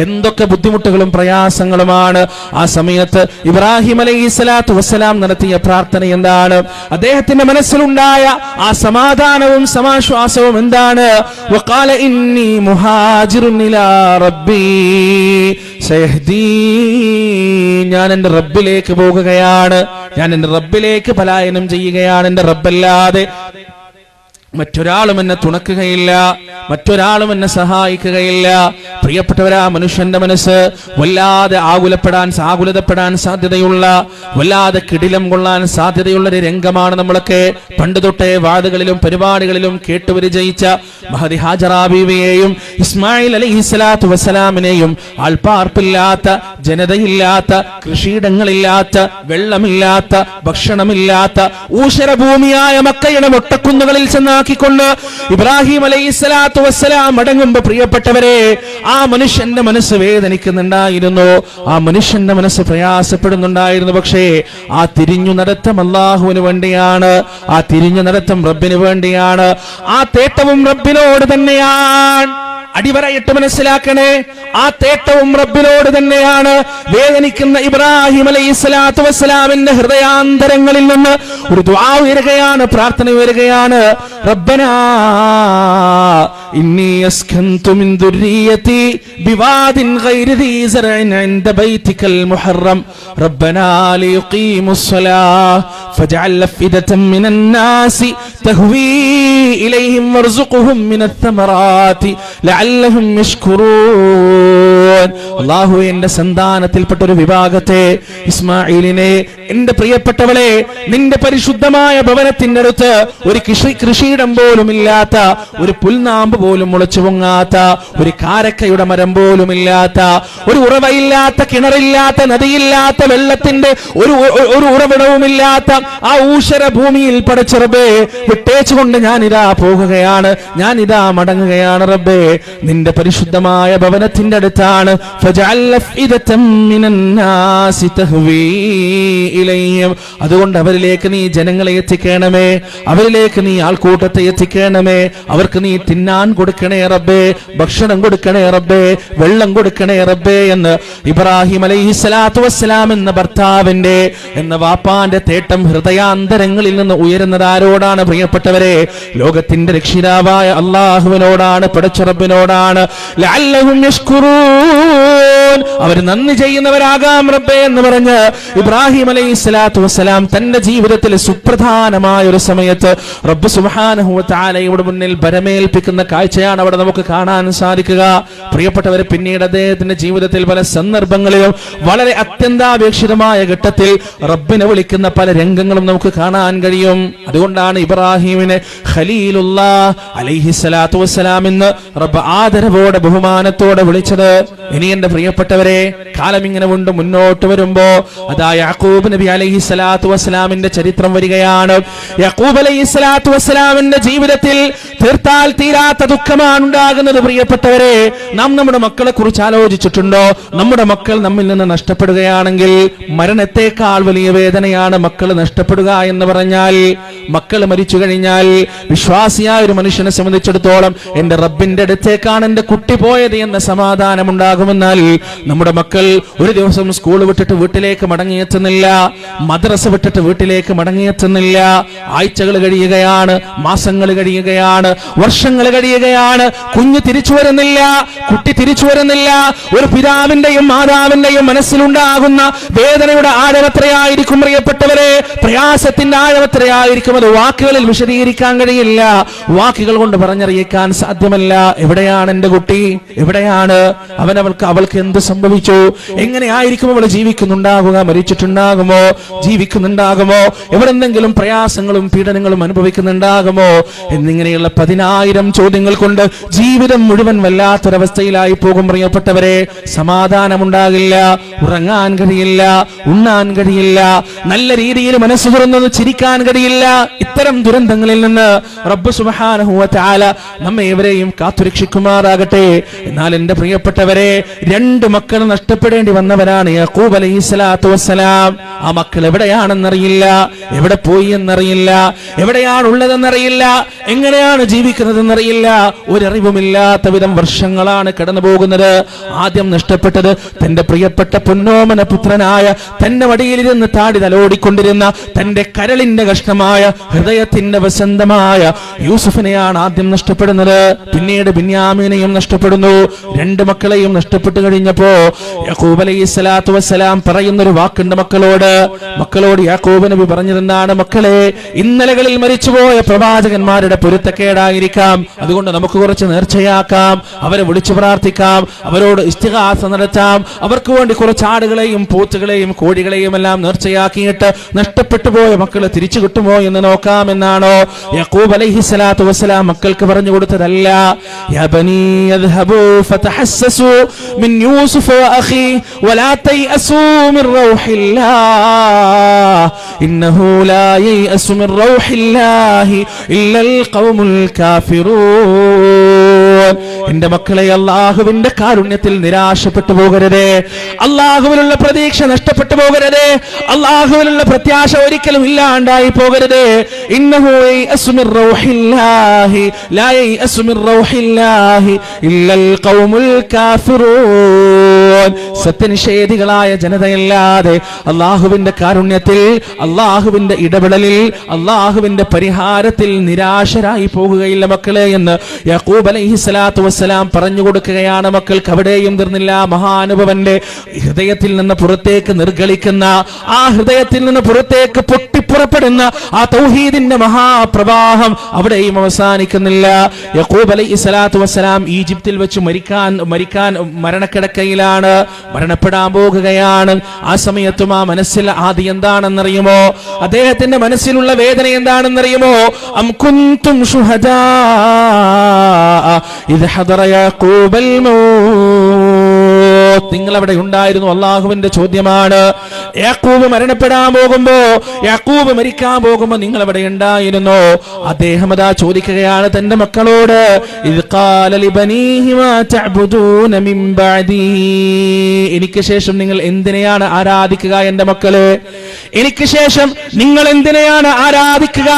എന്തൊക്കെ ബുദ്ധിമുട്ടുകളും പ്രയാസങ്ങളുമാണ്. ആ സമയത്ത് ഇബ്രാഹിം അലൈഹിസ്സലാത്തു വസ്സലാം നടത്തിയ പ്രാർത്ഥന എന്താണ്? അദ്ദേഹത്തിന്റെ മനസ്സിലുണ്ടായ ആ സമാധാനവും സമാശ്വാസവും എന്താണ്? വഖാല ഇന്നി മുഹാജിറുൻ ഇലാ റബ്ബി സയഹ്ദീ. ഞാൻ എന്റെ റബ്ബിലേക്ക് പോകുകയാണ്, ഞാൻ എന്റെ റബ്ബിലേക്ക് പലായനം ചെയ്യുകയാണ്. എന്റെ റബ്ബല്ലാതെ മറ്റൊരാളും എന്നെ തുണക്കുകയില്ല, മറ്റൊരാളും എന്നെ സഹായിക്കുകയില്ല. പ്രിയപ്പെട്ടവരാ, മനുഷ്യന്റെ മനസ്സ് വല്ലാതെ ആകുലതപ്പെടാൻ സാധ്യതയുള്ള, വല്ലാതെ കിടിലം കൊള്ളാൻ സാധ്യതയുള്ള ഒരു രംഗമാണ് നമ്മളൊക്കെ പണ്ട് തൊട്ടേ വാദകളിലും പരിപാടികളിലും കേട്ടുപരിചയിച്ച മഹദി ഹാജറ ബീവിയെയും ഇസ്മായിൽ അലൈഹിസ്സലാത്തു വസ്സലാമിനെയും ആൾപ്പാർപ്പില്ലാത്ത, ജനതയില്ലാത്ത, കൃഷിയിടങ്ങളില്ലാത്ത, വെള്ളമില്ലാത്ത, ഭക്ഷണമില്ലാത്ത ഊഷരഭൂമിയായ മക്കയുടെ മൊട്ടക്കുന്നുകളിൽ ചെന്നാക്കിക്കൊണ്ട് ഇബ്രാഹിം അലൈഹിസ്സലാത്തു വസ്സലാം മടങ്ങുമ്പോ പ്രിയപ്പെട്ടവരെ, ആ മനുഷ്യന്റെ മനസ്സ് വേദനിക്കുന്നുണ്ടായിരുന്നു, ആ മനുഷ്യന്റെ മനസ്സ് പ്രയാസപ്പെടുന്നുണ്ടായിരുന്നു. പക്ഷേ ആ തിരിഞ്ഞു നടത്തം അല്ലാഹുവിന് വേണ്ടിയാണ്, ആ തിരിഞ്ഞു നടത്തം റബ്ബിന് വേണ്ടിയാണ്, ആ തേട്ടവും റബ്ബിനോട് തന്നെയാണ്. അടിവരയിട്ട് മനസ്സിലാക്കണേ, ആ തേട്ടവും റബ്ബിനോട് തന്നെയാണ്. വേദനിക്കുന്ന ഇബ്രാഹിം അലൈഹിസ്സലാത്തു വസ്സലാമിന്റെ ഹൃദയാന്തരങ്ങളിൽ നിന്ന് ഒരു ദുആ ഉയരുകയാണ്, പ്രാർത്ഥന ഉയരുകയാണ്. റബ്ബനാ ഇന്നി അസ്കൻതു മിൻ ദുർരിയതി ബിവാദിൻ ഗൈരി ദീ സറഇൻ ഇൻദ ബൈതികൽ മുഹറം റബ്ബനാ ലിയുഖീമുസ് സ്വലാഹ് ഫജ്അൽ അഫ്ഇദതൻ മിനൻ നാസി തഹ്വീ ഇലൈഹിം വർസുഖ്ഹും മിനത്ത് തമറാത്തി ലഅല്ലഹും യശ്കുറൂൻ. അല്ലാഹു എന്റെ സന്താനത്തിൽപ്പെട്ട ഒരു വിഭാഗത്തെ, ഇസ്മാഈലിനെ, എന്റെ പ്രിയപ്പെട്ടവളെ, നിന്റെ പരിശുദ്ധമായ ഭവനത്തിന്റെ അടുത്ത് ഒരു കൃഷിയിടം പോലും ഇല്ലാത്ത, ഒരു പുൽനാമ്പ് പോലും മുളച്ചു പൊങ്ങാത്ത, ഒരു കാരക്കയുടെ മരം പോലും ഇല്ലാത്ത, ഒരു ഉറവയില്ലാത്ത, കിണറില്ലാത്ത, നദിയില്ലാത്ത, വെള്ളത്തിന്റെ ഒരു ഉറവിടവുമില്ലാത്ത ആ ഊഷര ഭൂമിയിൽ പടച്ച റബ്ബേ വിട്ടേച്ചുകൊണ്ട് ഞാനിതാ പോകുകയാണ്, ഞാനിതാ മടങ്ങുകയാണ്. റബ്ബേ, നിന്റെ പരിശുദ്ധമായ ഭവനത്തിന്റെ അടുത്താണ്. ഫജഅൽ അഫ്ഇദതൻ മിനൻ നാസി തഹ്വീ ഇലൈഹിം. അതുകൊണ്ട് അവരിലേക്ക് നീ ജനങ്ങളെ എത്തിക്കണമേ, അവരിലേക്ക് നീ ആൾക്കൂട്ടത്തെ എത്തിക്കണമേ, അവർക്ക് നീ തിന്നാൻ കൊടുക്കണേ റബ്ബേ, ഭക്ഷണം കൊടുക്കണേ റബ്ബേ, വെള്ളം കൊടുക്കണേ റബ്ബേ എന്ന് ഇബ്രാഹിം അലൈഹിസ്സലാത്തു വസ്സലാം എന്ന ഭർത്താവിന്റെ, എന്ന വാപ്പാന്റെ തേട്ടം ഹൃദയാന്തരങ്ങളിൽ നിന്ന് ഉയരുന്നത് ആരോടാണ് പ്രിയപ്പെട്ടവരെ? ലോകത്തിന്റെ രക്ഷിതാവായ അല്ലാഹുവിനോടാണ്, പടച്ച റബ്ബിനോടാണ്. ലഅല്ലഹും യശ്കുറൂൻ. അവർ നന്ദി ചെയ്യുന്നവരാകാം റബ്ബേ എന്ന് പറഞ്ഞ് ഇബ്രാഹിം അലൈഹിസ്സലാത്തു വസ്സലാം തന്റെ ജീവിതത്തിൽ സുപ്രധാനമായ ഒരു സമയത്ത് റബ്ബ് സുബ്ഹാനഹു വ തആലയുടെ മുന്നിൽ ബരമേൽപ്പിക്കുന്ന കാഴ്ചയാണ് അവിടെ നമുക്ക് കാണാൻ സാധിക്കുക. പ്രിയപ്പെട്ടവരെ, പിന്നീട് അദ്ദേഹത്തിന്റെ ജീവിതത്തിൽ പല സന്ദർഭങ്ങളിലും വളരെ അത്യന്താപേക്ഷിതമായ ഘട്ടത്തിൽ റബ്ബിനെ വിളിക്കുന്ന പല രംഗങ്ങളും നമുക്ക് കാണാൻ കഴിയും. അതുകൊണ്ടാണ് ഇബ്രാഹിം ഇബ്രാഹിമിനെ ഖലീലുല്ലാഹ് അലൈഹിസ്സലാത്തു വസ്സലാം എന്ന് റബ്ബ് ആദരവോടെ ബഹുമാനത്തോടെ വിളിച്ചത്. ഇനി എന്റെ പ്രിയപ്പെട്ടവരെ, കാലം ഇങ്ങനെ കൊണ്ട് മുന്നോട്ട് വരുമ്പോ അതാ യാക്കൂബ് നബി അലൈഹിസ്സലാത്തു വസ്സലാമിന്റെ ചരിത്രം വരികയാണ്. യാക്കൂബ് അലൈഹിസ്സലാത്തു വസ്സലാമിന്റെ ജീവിതത്തിൽ തീർത്താൽ തീരാത്ത ദുഃഖമാണ് ഉണ്ടാകുന്നത്. പ്രിയപ്പെട്ടവരെ, നാം നമ്മുടെ മക്കളെ കുറിച്ച് ആലോചിച്ചിട്ടുണ്ടോ? നമ്മുടെ മക്കൾ നമ്മിൽ നിന്ന് നഷ്ടപ്പെടുകയാണെങ്കിൽ മരണത്തെക്കാൾ വലിയ വേദനയാണ് മക്കൾ നഷ്ടപ്പെടുക എന്ന് പറഞ്ഞാൽ. മക്കൾ മരിച്ചു കഴിഞ്ഞാൽ വിശ്വാസിയായ ഒരു മനുഷ്യനെ സംബന്ധിച്ചിടത്തോളം എന്റെ റബ്ബിന്റെ അടുത്തേക്കാണ് എന്റെ കുട്ടി പോയത് എന്ന സമാധാനം ഉണ്ടാകുമെന്നാൽ നമ്മുടെ മക്കൾ ഒരു ദിവസം സ്കൂൾ വിട്ടിട്ട് വീട്ടിലേക്ക് മടങ്ങിയെത്തുന്നില്ല, മദ്രസ വിട്ടിട്ട് വീട്ടിലേക്ക് മടങ്ങിയെത്തുന്നില്ല. ആഴ്ചകൾ കഴിയുകയാണ്, മാസങ്ങൾ കഴിയുകയാണ്, വർഷങ്ങൾ കഴിയുകയാണ്, കുഞ്ഞ് തിരിച്ചു വരുന്നില്ല, കുട്ടി തിരിച്ചു വരുന്നില്ല. ഒരു പിതാവിന്റെയും മാതാവിന്റെയും മനസ്സിലുണ്ടാകുന്ന വേദനയുടെ ആഴമത്രയായിരിക്കും പ്രിയപ്പെട്ടവരെ, പ്രയാസത്തിന്റെ ആഴമത്രയായിരിക്കും. അത് വാക്കുകളിൽ വിശദീകരിക്കാൻ കഴിയില്ല, വാക്കുകൾ കൊണ്ട് പറഞ്ഞറിയിക്കാൻ സാധ്യമല്ല. എവിടെയാണ് എന്റെ കുട്ടി? എവിടെയാണ് അവൾക്ക് എന്ത് സംഭവിച്ചു? എങ്ങനെയായിരിക്കും അവൾ ജീവിക്കുന്നുണ്ടാകുക? മരിച്ചിട്ടുണ്ടാകുമോ? ജീവിക്കുന്നുണ്ടാകുമോ? എവിടെന്തെങ്കിലും പ്രയാസങ്ങളും പീഡനങ്ങളും അനുഭവിക്കുന്നുണ്ടാകുമോ? എന്നിങ്ങനെയുള്ള 10,000 ചോദ്യങ്ങൾ കൊണ്ട് ജീവിതം മുഴുവൻ വല്ലാത്തൊരവസ്ഥയിലായി പോകും പ്രിയപ്പെട്ടവരെ. സമാധാനമുണ്ടാകില്ല, ഉറങ്ങാൻ കഴിയില്ല, ഉണ്ണാൻ കഴിയില്ല, നല്ല രീതിയിൽ മനസ്സ് തുറന്നൊന്ന് ചിരിക്കാൻ കഴിയില്ല. ഇത്തരം ദുരന്തങ്ങളിൽ നിന്ന് റബ്ബ് സുബ്ഹാനഹു വ തആല നമ്മെ ഏവരെയും കാത്തുരക്ഷിക്കുമാറാകട്ടെ. എന്നാൽ എന്റെ പ്രിയപ്പെട്ടവരെ, 2 മക്കൾ നഷ്ടപ്പെടേണ്ടി വന്നവരാണ് യാക്കൂബ് അലൈഹിസ്സലാത്തു വസ്സലാം. ആ മക്കൾ എവിടെയാണെന്നറിയില്ല, എവിടെ പോയി എന്നറിയില്ല, എവിടെയാണ് ഉള്ളതെന്നറിയില്ല, എങ്ങനെയാണ് ജീവിക്കുന്നതെന്നറിയില്ല. ഒരറിവുമില്ലാത്ത വിധം വർഷങ്ങളാണ് കടന്നു പോകുന്നത്. ആദ്യം നഷ്ടപ്പെട്ടത് തന്റെ പ്രിയപ്പെട്ട പൊന്നോമന പുത്രനായ തന്റെ വടിയിലിരുന്ന് താടി തലോടിക്കൊണ്ടിരുന്ന തന്റെ കരളിന്റെ കഷ്ണമായ ഹൃദയത്തിന്റെ വസന്തമായ യൂസുഫിനെയാണ് ആദ്യം നഷ്ടപ്പെടുന്നത്. പിന്നീട് ബിന്യാമീനെയും നഷ്ടപ്പെടുന്നു. 2 മക്കളെയും നഷ്ടപ്പെട്ടു കഴിഞ്ഞപ്പോ യാക്കൂബ് അലൈഹിസ്സലാത്തു വസ്സലാം പറയുന്നൊരു വാക്കുണ്ട് മക്കളോട് യാക്കൂബ് നബി പറഞ്ഞതെന്താണ്? മക്കളെ, ഇന്നലകളിൽ മരിച്ചുപോയ പ്രവാചകന്മാരുടെ പൊരുത്തക്കേടായിരിക്കാം, അതുകൊണ്ട് നമുക്ക് കുറച്ച് നേർച്ചയാക്കാം, അവരെ വിളിച്ചു പ്രാർത്ഥിക്കാം, അവരോട് ഇസ്തിഗാസ നടത്താം, അവർക്ക് വേണ്ടി കുറച്ച് ആടുകളെയും പോത്തുകളെയും കോഴികളെയും എല്ലാം നേർച്ചയാക്കിയിട്ട് നഷ്ടപ്പെട്ടു പോയ മക്കള് തിരിച്ചു കിട്ടുമോ എന്ന് നോക്കാമെന്നാണോ യാക്കൂബ് അലൈഹിസ്സലാത്തു വസ്സലാം മക്കൾക്ക് പറഞ്ഞു കൊടുത്തതല്ല. യാ ബനീ യദ്ഹബൂ ഫതഹസ്സസൂ മിൻ യൂസുഫ വഅഖീ വലാ തയഅസൂ മിൻ റൗഹില്ലാഹ് ഇന്നഹു ലാ യയഅസു മിൻ റൗഹില്ലാഹി ഇല്ലൽ ഖൗമുൽ കാഫിറൂൻ. എന്റെ മക്കളെ, അല്ലാഹുവിന്റെ കാരുണ്യത്തിൽ നിരാശപ്പെട്ടു പോകരുതേ, അല്ലാഹുവിലുള്ള പ്രതീക്ഷ നഷ്ടപ്പെട്ടു പോകരുതേ, അല്ലാഹുവിലുള്ള പ്രത്യാശ ഒരിക്കലും ഇല്ലാണ്ടായി പോകരുതേ. ഇന്നഹു യയഅസു മിൻ റൗഹില്ലാഹി ലാ യയഅസു മിൻ റൗഹില്ലാഹി ഇല്ലൽ ഖൗമുൽ കാഫിറൂൻ. സത്യനിഷേധികളായ ജനതയല്ലാതെ അല്ലാഹുവിന്റെ കാരുണ്യത്തിൽ, അല്ലാഹുവിന്റെ ഇടപെടലിൽ, അല്ലാഹുവിന്റെ പരിഹാരത്തിൽ നിരാശരായി പോകുകയില്ല മക്കളെ എന്ന് യാക്കൂബ് അലൈഹിസ്സലാത്തു വസ്സലാം പറഞ്ഞു കൊടുക്കുകയാണ്. മക്കൾക്ക് അവിടെയും തീർന്നില്ല. മഹാനുഭവന്റെ ഹൃദയത്തിൽ നിന്ന് പുറത്തേക്ക് നിർഗളിക്കുന്ന, ആ ഹൃദയത്തിൽ നിന്ന് പുറത്തേക്ക് പൊട്ടിപ്പുറപ്പെടുന്ന ആ തൗഹീദിന്റെ മഹാപ്രവാഹം അവിടെയും അവസാനിക്കുന്നില്ല. യാക്കൂബ് അലൈഹിസ്സലാത്തു വസ്സലാം ഈജിപ്തിൽ വെച്ച് മരിക്കാൻ മരണക്കിടക്കയിലാണ്, മരണപ്പെടാൻ പോകുകയാണ്. ആ സമയത്തും ആ മനസ്സിൽ ആദ്യം എന്താണെന്നറിയുമോ? അദ്ദേഹത്തിന്റെ മനസ്സിലുള്ള വേദന എന്താണെന്നറിയുമോ? അം കുന്തും ശുഹദാ ഇദ് ഹദറ യാക്കൂബൽ മൗത്ത്. നിങ്ങൾ അവിടെ ഉണ്ടായിരുന്നു? അള്ളാഹുവിന്റെ ചോദ്യമാണ്. യാക്കൂബ് മരണപ്പെടാൻ പോകുമ്പോ, യാക്കൂബ് മരിക്കാൻ പോകുമ്പോ നിങ്ങൾ അവിടെ ഉണ്ടായിരുന്നോ? അദ്ദേഹം അതാ ചോദിക്കുകയാണ് തന്റെ മക്കളോട്. ഇദ് ഖാല ലിബനീഹി മാ തഅബുദൂന മിൻ ബഅദി. എനിക്ക് ശേഷം നിങ്ങൾ എന്തിനെയാണ് ആരാധിക്കുക എന്റെ മക്കളെ? എനിക്ക് ശേഷം നിങ്ങൾ എന്തിനെയാണ് ആരാധിക്കുക,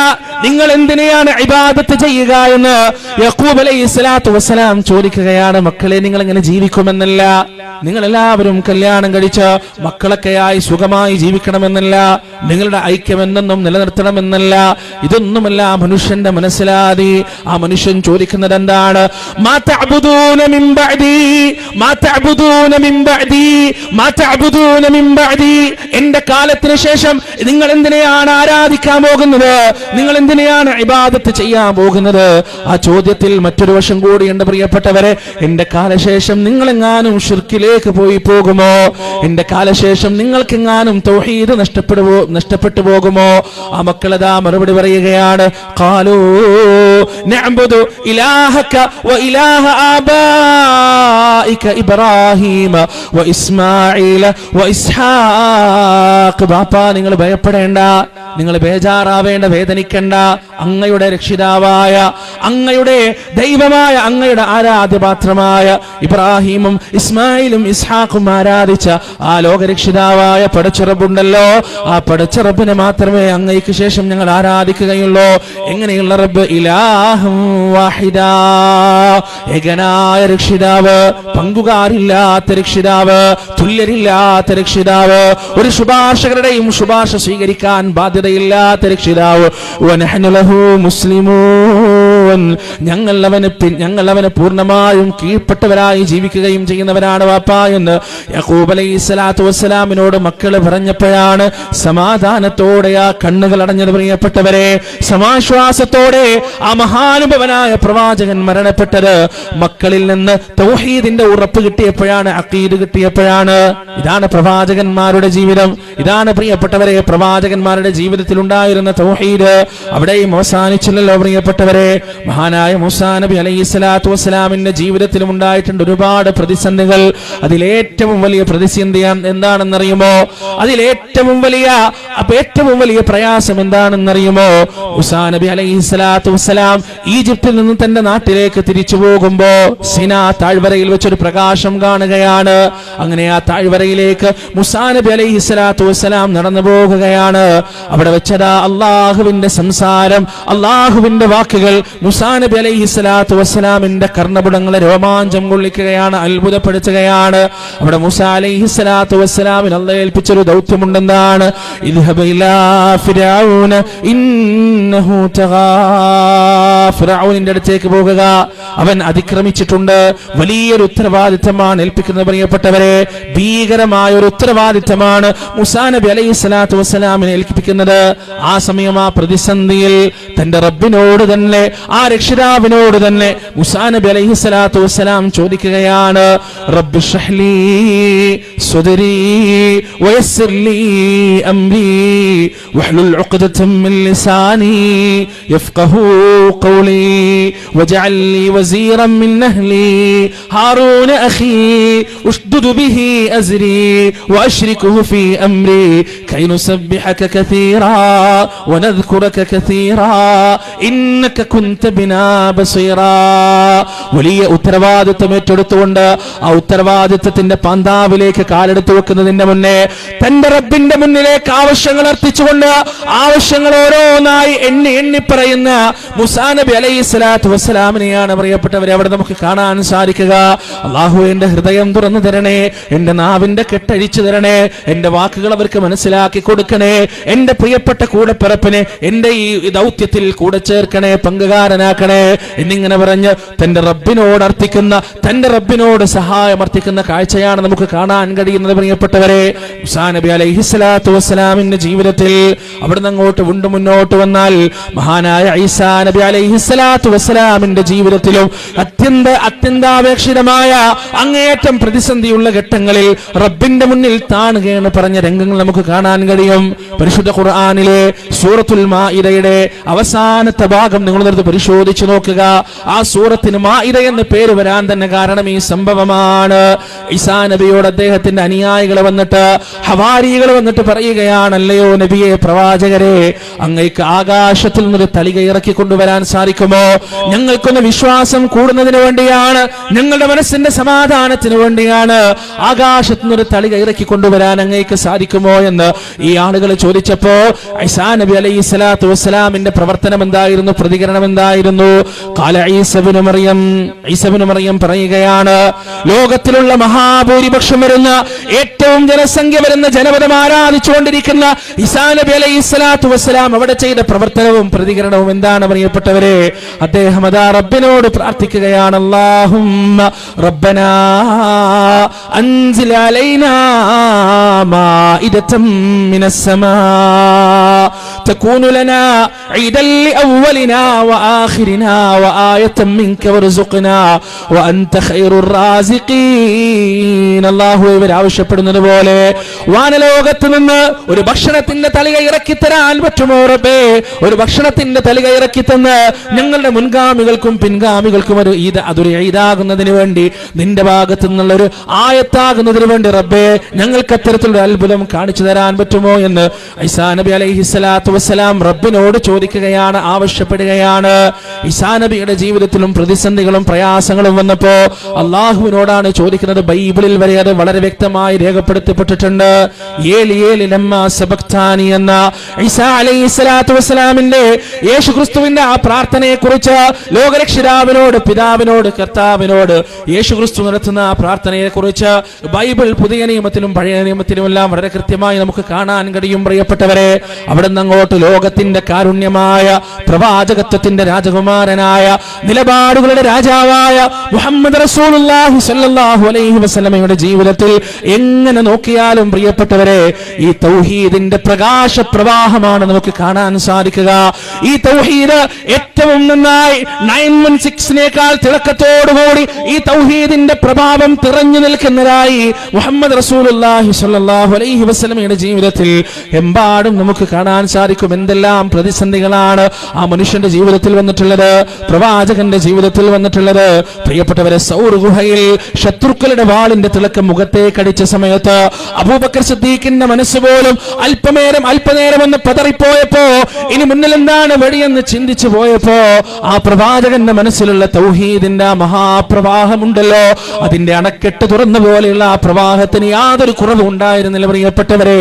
നിങ്ങൾ എന്തിനെയാണ് ഇബാദത്ത് ചെയ്യുക എന്ന് യാക്കൂബ് അലൈഹിസ്സലാത്തു വസ്സലാം ചോദിക്കുകയാണ്. മക്കളെ, നിങ്ങൾ എങ്ങനെ ജീവിക്കുമെന്നല്ല, നിങ്ങൾ എല്ലാവരും കല്യാണം കഴിച്ച് മക്കളൊക്കെയായി സുഖമായി ജീവിക്കണമെന്നല്ല, നിങ്ങളുടെ ഐക്യം എന്നെന്നും നിലനിർത്തണമെന്നല്ല, ഇതൊന്നുമല്ല മനുഷ്യന്റെ മനസ്സിലാതി. ആ മനുഷ്യൻ ചോദിക്കുന്നത് എന്താണ്? മാ തഅബുദൂന മിൻ ബഅദി, മാ തഅബുദൂന മിൻ ബഅദി, മാ തഅബുദൂന മിൻ ബഅദി. എന്റെ കാലത്തിന് ശേഷം കാലശേഷം നിങ്ങൾ എന്തിനെയാണ് ആരാധിക്കാൻ പോകുന്നത്, നിങ്ങൾ എന്തിനെയാണ് ഇബാദത്ത് ചെയ്യാൻ പോകുന്നത്? ആ ചോദ്യത്തിൽ മറ്റൊരു വശം കൂടിയുണ്ട് പ്രിയപ്പെട്ടവരെ. എന്റെ കാലശേഷം നിങ്ങളെങ്ങാനും ഷിർക്കിലേക്ക് പോയി പോകുമോ? എന്റെ കാലശേഷം നിങ്ങൾക്കെങ്ങാനും തൗഹീദ് നഷ്ടപ്പെട്ടു പോകുമോ? ആ മക്കളതാ മറുപടി പറയുകയാണ്, ഖാലൂ നഅ്ബുദു ഇലാഹക വ ഇലാഹ ആബാഇക ഇബ്രാഹീമ വ ഇസ്മാഈല വ ഇസ്ഹാഖ്. ബാപ്പാ, നിങ്ങൾ ഭയപ്പെടേണ്ട, നിങ്ങൾ ബേജാറാവേണ്ട, വേദനിക്കണ്ട. അങ്ങയുടെ രക്ഷിതാവായ, അങ്ങയുടെ ദൈവമായ, അങ്ങയുടെ ആരാധ്യപാത്രമായ ഇബ്രാഹിമും ഇസ്മായിലും ഇസ്ഹാഖും ആരാധിച്ച ആ ലോകരക്ഷിതാവായ പടച്ചുറബുണ്ടല്ലോ, ആ പടച്ചുറബിനെ മാത്രമേ അങ്ങയ്ക്ക് ശേഷം ഞങ്ങൾ ആരാധിക്കുകയുള്ളൂ. എങ്ങനെയുള്ള റബ്ബ്? ഇലാഹും വാഹിദാ, ഏകനായ രക്ഷിതാവ്, പങ്കുകാരില്ലാത്ത രക്ഷിതാവ്, തുല്യരില്ലാത്ത രക്ഷിതാവ്, ഒരു ശുപാർശകരുടെയും ശുപാർശ സ്വീകരിക്കാൻ ബാധ്യതയില്ലാത്ത രക്ഷിതാവ്. വനഹ്നു ലഹു മുസ്ലിമൂൻ, ഞങ്ങൾ അവന് പൂർണ്ണമായും കീഴ്പ്പെട്ടവരായി ജീവിക്കുകയും ചെയ്യുന്നവരാണ് വാപ്പാ എന്ന് യാക്കൂബ് അലൈഹിസ്സലാത്തു വസ്സലാമിനോട് മക്കള് പറഞ്ഞപ്പോഴാണ് സമാധാനത്തോടെ ആ കണ്ണുകൾ അടഞ്ഞത്. പ്രിയപ്പെട്ടവരെ, സമാശ്വാസത്തോടെ ആ മഹാനുഭവനായ പ്രവാചകൻ മരണപ്പെട്ടത്. മക്കളിൽ നിന്ന് തൗഹീദിന്റെ ഉറപ്പ് കിട്ടിയപ്പോഴാണ്, അഖീദ് കിട്ടിയപ്പോഴാണ്. ഇതാണ് പ്രവാചകന്മാരുടെ ജീവിതം. ഇതാണ് പ്രിയപ്പെട്ടവരെ പ്രവാചകന്മാരുടെ ജീവിതത്തിൽ ഉണ്ടായിരുന്ന തൗഹീദ്. അവിടെയും അവസാനിച്ചില്ലല്ലോ പ്രിയപ്പെട്ടവരെ. മഹാനായ മൂസാ നബി അലൈഹിസ്സലാത്തു വസ്സലാമിന്റെ ജീവിതത്തിലും ഉണ്ടായിട്ടുണ്ട് ഒരുപാട് പ്രതിസന്ധികൾ. അതിലേറ്റവും വലിയ പ്രതിസന്ധി എന്താണെന്നറിയുമോ? അതിലേറ്റവും വലിയ പ്രയാസം എന്താണെന്നറിയുമോ? മൂസാ നബി അലൈഹിസ്സലാത്തു വസ്സലാം ഈജിപ്തിൽ നിന്ന് തന്റെ നാട്ടിലേക്ക് തിരിച്ചു പോകുമ്പോ സിനാ താഴ്വരയിൽ വെച്ചൊരു പ്രകാശം കാണുകയാണ്. അങ്ങനെ ആ താഴ്വരയിലേക്ക് മൂസാ നബി അലൈഹിസ്സലാത്തു വസ്സലാം നടന്നു പോകുകയാണ്. അവിടെ വെച്ചതാ അള്ളാഹുവിന്റെ സംസാരം, അള്ളാഹുവിന്റെ വാക്കുകൾ മൂസാ നബി അലൈഹിസ്സലാത്തു വസ്സലാമിന്റെ കർണപുടങ്ങളെ രോമാഞ്ചം കൊള്ളിക്കുകയാണ്, അത്ഭുതപ്പെടുത്തുകയാണ്. അവിടെ മൂസാ അലൈഹിസ്സലാത്തു വസ്സലാമിന് അല്ലാഹു ഏൽപ്പിച്ചൊരു ദൗത്യമുണ്ടെന്നാണ്, ഇദ്ഹബ് ഇലാ ഫിർഔന ഇന്നഹു തഗാ, ഫിർഔനിന്റെ അടുത്തേക്ക് പോകുക, അവൻ അതിക്രമിച്ചിട്ടുണ്ട്. വലിയൊരു ഉത്തരവാദിത്തമാണ് ഏൽപ്പിക്കുന്നത് പ്രിയപ്പെട്ടവരെ. ഭീകരമായ ഒരു ഉത്തരവാദിത്തമാണ് മൂസാ നബി അലൈഹിസ്സലാത്തു വസ്സലാമിനെ ഏൽപ്പിക്കുന്നത്. ആ സമയം, ആ പ്രതിസന്ധിയിൽ തന്റെ റബ്ബിനോട് തന്നെ, ആ രക്ഷിതാവിനോട് തന്നെ മൂസാ നബി അലൈഹിസ്സലാത്തു വസ്സലാം ചോദിക്കുകയാണ്, റബ്ബി ഇശ്റഹ് ലീ സ്വദരീ വയസ്സിർ ലീ അംരീ വഹ്ലുൽ ഉഖ്ദതം മിൻ ലിസാനി യഫ്ഖഹൂ ഖൗലി വജഅൽ ലീ വസീറൻ മിൻ അഹ്ലി ഹാറൂന അഖീ ഉശ്ദുദ് ബിഹി അസ്രി വഅശ്രികുഹു ഫീ അംരി കൈ നുസബ്ബിഹക കസീറാ വനദ്കുറക കസീറാ ഇന്നക കുൻത ബിനാ ബസീറാ. വലിയ ഉത്തരവാദിത്വം ഏറ്റെടുത്തുകൊണ്ട് ആ ഉത്തരവാദിത്വത്തിന്റെ പാന്താവിലേക്ക് കാലെടുത്തു വെക്കുന്നതിന്റെ മുന്നേ തന്റെ റബ്ബിന്റെ മുന്നിലേക്ക് ആവശ്യങ്ങൾ അർപ്പിച്ചുകൊണ്ട് ആവശ്യങ്ങൾ ഓരോന്നായി എണ്ണി പറയുന്ന മൂസാ നബി അലൈഹിസ്സലാത്തു വസ്സലാമിനെയാണ് പ്രിയപ്പെട്ടവരെ അവിടെ നമുക്ക് കാണാൻ സാധിക്കുക. അല്ലാഹു എന്റെ ഹൃദയം തുറന്നു തരണേ, എന്റെ നാവിന്റെ കെട്ടഴിച്ചു തരണേ, എന്റെ വാക്കുകൾ അവർക്ക് മനസ്സിലാക്കി കൊടുക്കണേ, എന്റെ പ്രിയപ്പെട്ട കൂടെപ്പിറപ്പിനെ എന്റെ ഈ ദൗത്യത്തിൽ കൂടെ ചേർക്കണേ, പങ്കുകാരനാക്കണേ എന്നിങ്ങനെ പറഞ്ഞ് തന്റെ റബ്ബിനോട് അർത്ഥിക്കുന്ന, തന്റെ റബ്ബിനോട് സഹായം അർത്ഥിക്കുന്ന കാഴ്ചയാണ് നമുക്ക് കാണാൻ കഴിയുന്നത് പ്രിയപ്പെട്ടവരെ. മൂസാ നബി അലൈഹിസ്സലാത്തു വസ്സലാമിന്റെ ജീവിതത്തിൽ അവിടുന്ന് അങ്ങോട്ട് മുന്നോട്ട് വന്നാൽ മഹാനായ ഈസാ നബി അലൈഹിസ്സലാത്തു വസ്സലാമിന്റെ ജീവിതത്തിലും അത്യന്താപേക്ഷിതമായ അങ്ങേയറ്റം പ്രതിസന്ധിയുള്ള ഘട്ടങ്ങളിൽ റബ്ബിന്റെ മുന്നിൽ താണുകയെന്ന് പറഞ്ഞ രംഗങ്ങൾ നമുക്ക് കാണാൻ കഴിയും. പരിശുദ്ധ ഖുർആനിലെ സൂറത്തുൽ മാഇദയുടെ അവസാനത്തെ ഭാഗം നിങ്ങളൊന്ന് പരിശോധിച്ചു നോക്കുക. ആ സൂറത്തിന് മാഇദ എന്ന് പേര് വരാൻ തന്നെ കാരണം ഈ സംഭവമാണ്. ഈസാ നബിയോട് അദ്ദേഹത്തിന്റെ അനുയായികൾ വന്നിട്ട്, ഹവാരികൾ വന്നിട്ട് പറയുകയാണല്ലയോ നബിയെ, പ്രവാചകരെ, അങ്ങേക്ക് ആകാശത്തിൽ നിന്നൊരു തളിക ഇറക്കി കൊണ്ടുവരാൻ സാധിക്കുമോ? ഞങ്ങൾക്കൊന്ന് വിശ്വാസം കൂടുന്നതിന് വേണ്ടിയാണ്, ഞങ്ങളുടെ മനസ്സിന്റെ സമാധാനത്തിന് വേണ്ടിയാണ് ആകാശത്തു നിന്നൊരു തളിക ഇറക്കി കൊണ്ടുവരാൻ അങ്ങേക്ക് സാധിക്കുമോ എന്ന് ഈ ആളുകൾ ചോദിച്ചപ്പോ ഈസാ നബി അലൈഹിസ്സലാത്തു വസ്സലാമിന്റെ പ്രവർത്തനം എന്തായിരുന്നു, പ്രതികരണം എന്തായിരുന്നു? പറയുകയായിരുന്നു. ഖാല ഈസബ്നു മറിയം പറയുകയാണ്, ലോകത്തിലുള്ള മഹാഭൂരിപക്ഷം വരുന്ന, ഏറ്റവും ജനസംഖ്യ വരുന്ന ജനപദം ആരാധിച്ചുകൊണ്ടിരിക്കുന്ന ഈസാ നബി അലൈഹിസ്സലാത്തു വസ്സലാം അവിടെ ചെയ്ത പ്രവർത്തനവും പ്രതികരണവും എന്താണ് പ്രിയപ്പെട്ടവരെ? അദ്ദേഹം അതാ റബ്ബിനോട് പ്രാർത്ഥിക്കുകയാണ്, അല്ലാഹുമ്മ റബ്ബനാ അൻസിൽ അലൈനാ മാഇദതം മിനസ് സമാ തകൂനു ലനാ ഈദൻ ലിഅവ്വലിനാ വആഖിരിനാ വആയതൻ മിൻക വർസുഖ്നാ വഅൻത ഖൈറുർ റാസിഖീൻ. അല്ലാഹു ഇവർ ആവശ്യപ്പെടുന്നത് പോലെ വാനലോകത്ത് നിന്ന് ഒരു ഭക്ഷണത്തിന്റെ തളിക ഇറക്കി തരാൻ പറ്റുമോ റബ്ബേ? ഒരു ഭക്ഷണത്തിന്റെ തളിക ഇറക്കി തന്ന് ഞങ്ങളുടെ മുൻഗാമികൾക്കും പിൻഗാമികൾക്കും അതൊരു ഈദാകുന്നതിന് വേണ്ടി, നിന്റെ ഭാഗത്തു നിന്നുള്ള ഒരു ആയത്താകുന്നതിന് വേണ്ടി റബ്ബേ ഞങ്ങൾക്ക് അത്തരത്തിലൊരു അത്ഭുതം കാണിച്ചു തരാൻ പറ്റുമോ എന്ന് ഈസാ നബി അലൈഹിസ്സലാത്തു വസ്സലാം റബ്ബിനോട് ചോദിക്കുകയാണ്, ആവശ്യപ്പെടുകയാണ്. ഈസാ നബിയുടെ ജീവിതത്തിലും പ്രതിസന്ധികളും പ്രയാസങ്ങളും വന്നപ്പോ അള്ളാഹുവിനോടാണ് ചോദിക്കുന്നത്. ബൈബിളിൽ വരെ അത് വളരെ വ്യക്തമായി രേഖപ്പെടുത്തപ്പെട്ടിട്ടുണ്ട്. ഏലി ലമ്മാ സബക്താനി എന്ന ഈസാ അലൈഹിസ്സലാത്തു വസ്സലാമിന്റെ യേശുക്രിസ്തുവിന്റെ ആ പ്രാർത്ഥനയെ കുറിച്ച് ലോകരക്ഷിതാവിനോട്, പിതാവിനോട്, കർത്താവിനോട് യേശുക്രിസ്തു നടത്തുന്ന ആ പ്രാർത്ഥനയെ കുറിച്ച് ബൈബിൾ പുതിയ നിയമത്തിലും പഴയ നിയമത്തിലും എല്ലാം വളരെ കൃത്യമായി നമുക്ക് കാണാൻ കഴിയും. പ്രിയപ്പെട്ടവരെ, അവിടെ നിന്ന് അങ്ങോട്ട് ലോകത്തിന്റെ കാരുണ്യമായ പ്രവാചകത്വത്തിന്റെ രാജകുമാരനായ നിലപാടുകളുടെ രാജാവായ മുഹമ്മദ് റസൂലുള്ളാഹി സ്വല്ലല്ലാഹു അലൈഹി വസല്ലമയുടെ ജീവിതത്തിൽ എങ്ങനെ നോക്കിയാലും പ്രിയപ്പെട്ടവരെ ഈ തൗഹീദിന്റെ പ്രകാശ പ്രവാഹമാണ് നമുക്ക് കാണാൻ സാധിക്കുക. ഈ തൗഹീദ് ഏറ്റവും നന്നായി 916നേക്കാൾ തിളക്കത്തോടുകൂടി ഈ തൗഹീദിന്റെ പ്രഭാവം തിറഞ്ഞു നിൽക്കുന്നതായി മുഹമ്മദ് റസൂലുള്ളാഹി സ്വല്ലല്ലാഹു അലൈഹി വസല്ലമയുടെ ജീവിതത്തിൽ എമ്പാടും നമുക്ക് കാണാൻ സാധിക്കും. എന്തെല്ലാം പ്രതിസന്ധികളാണ് ആ മനുഷ്യന്റെ ജീവിതത്തിൽ വന്നിട്ടുള്ളത്, പ്രവാചകന്റെ ജീവിതത്തിൽ വന്നിട്ടുള്ളത്. പ്രിയപ്പെട്ടവരെ, സൗർ ഗുഹയിൽ ശത്രുക്കളുടെ വാളിന്റെ തിളക്കം മുഖത്തേക്ക് അടിച്ച സമയത്ത് അബൂബക്കർ സിദ്ദീഖിന്റെ മനസ്സ് പോലും അല്പനേരം ഒന്ന് പതറിപ്പോയപ്പോ, ഇനി മുന്നിൽ എന്താണ് വഴിയെന്ന് ചിന്തിച്ചു പോയപ്പോ, ആ പ്രവാചകന്റെ മനസ്സിലുള്ള തൗഹീദിന്റെ മഹാപ്രവാഹമുണ്ടല്ലോ, അതിന്റെ അണക്കെട്ട് തുറന്ന പോലെയുള്ള ആ പ്രവാഹത്തിന് യാതൊരു കുറവും ഉണ്ടായിരുന്നില്ല. പ്രിയപ്പെട്ടവരെ,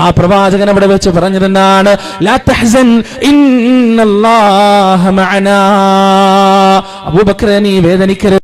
ആ പ്രവാചകൻ അവിടെ വെച്ച് പറഞ്ഞതെന്താണ്? ലാ തഹ്സൻ ഇന്നല്ലാഹ മഅനാ. അബൂബക്കർ, നീ വേദനിക്കരുത്.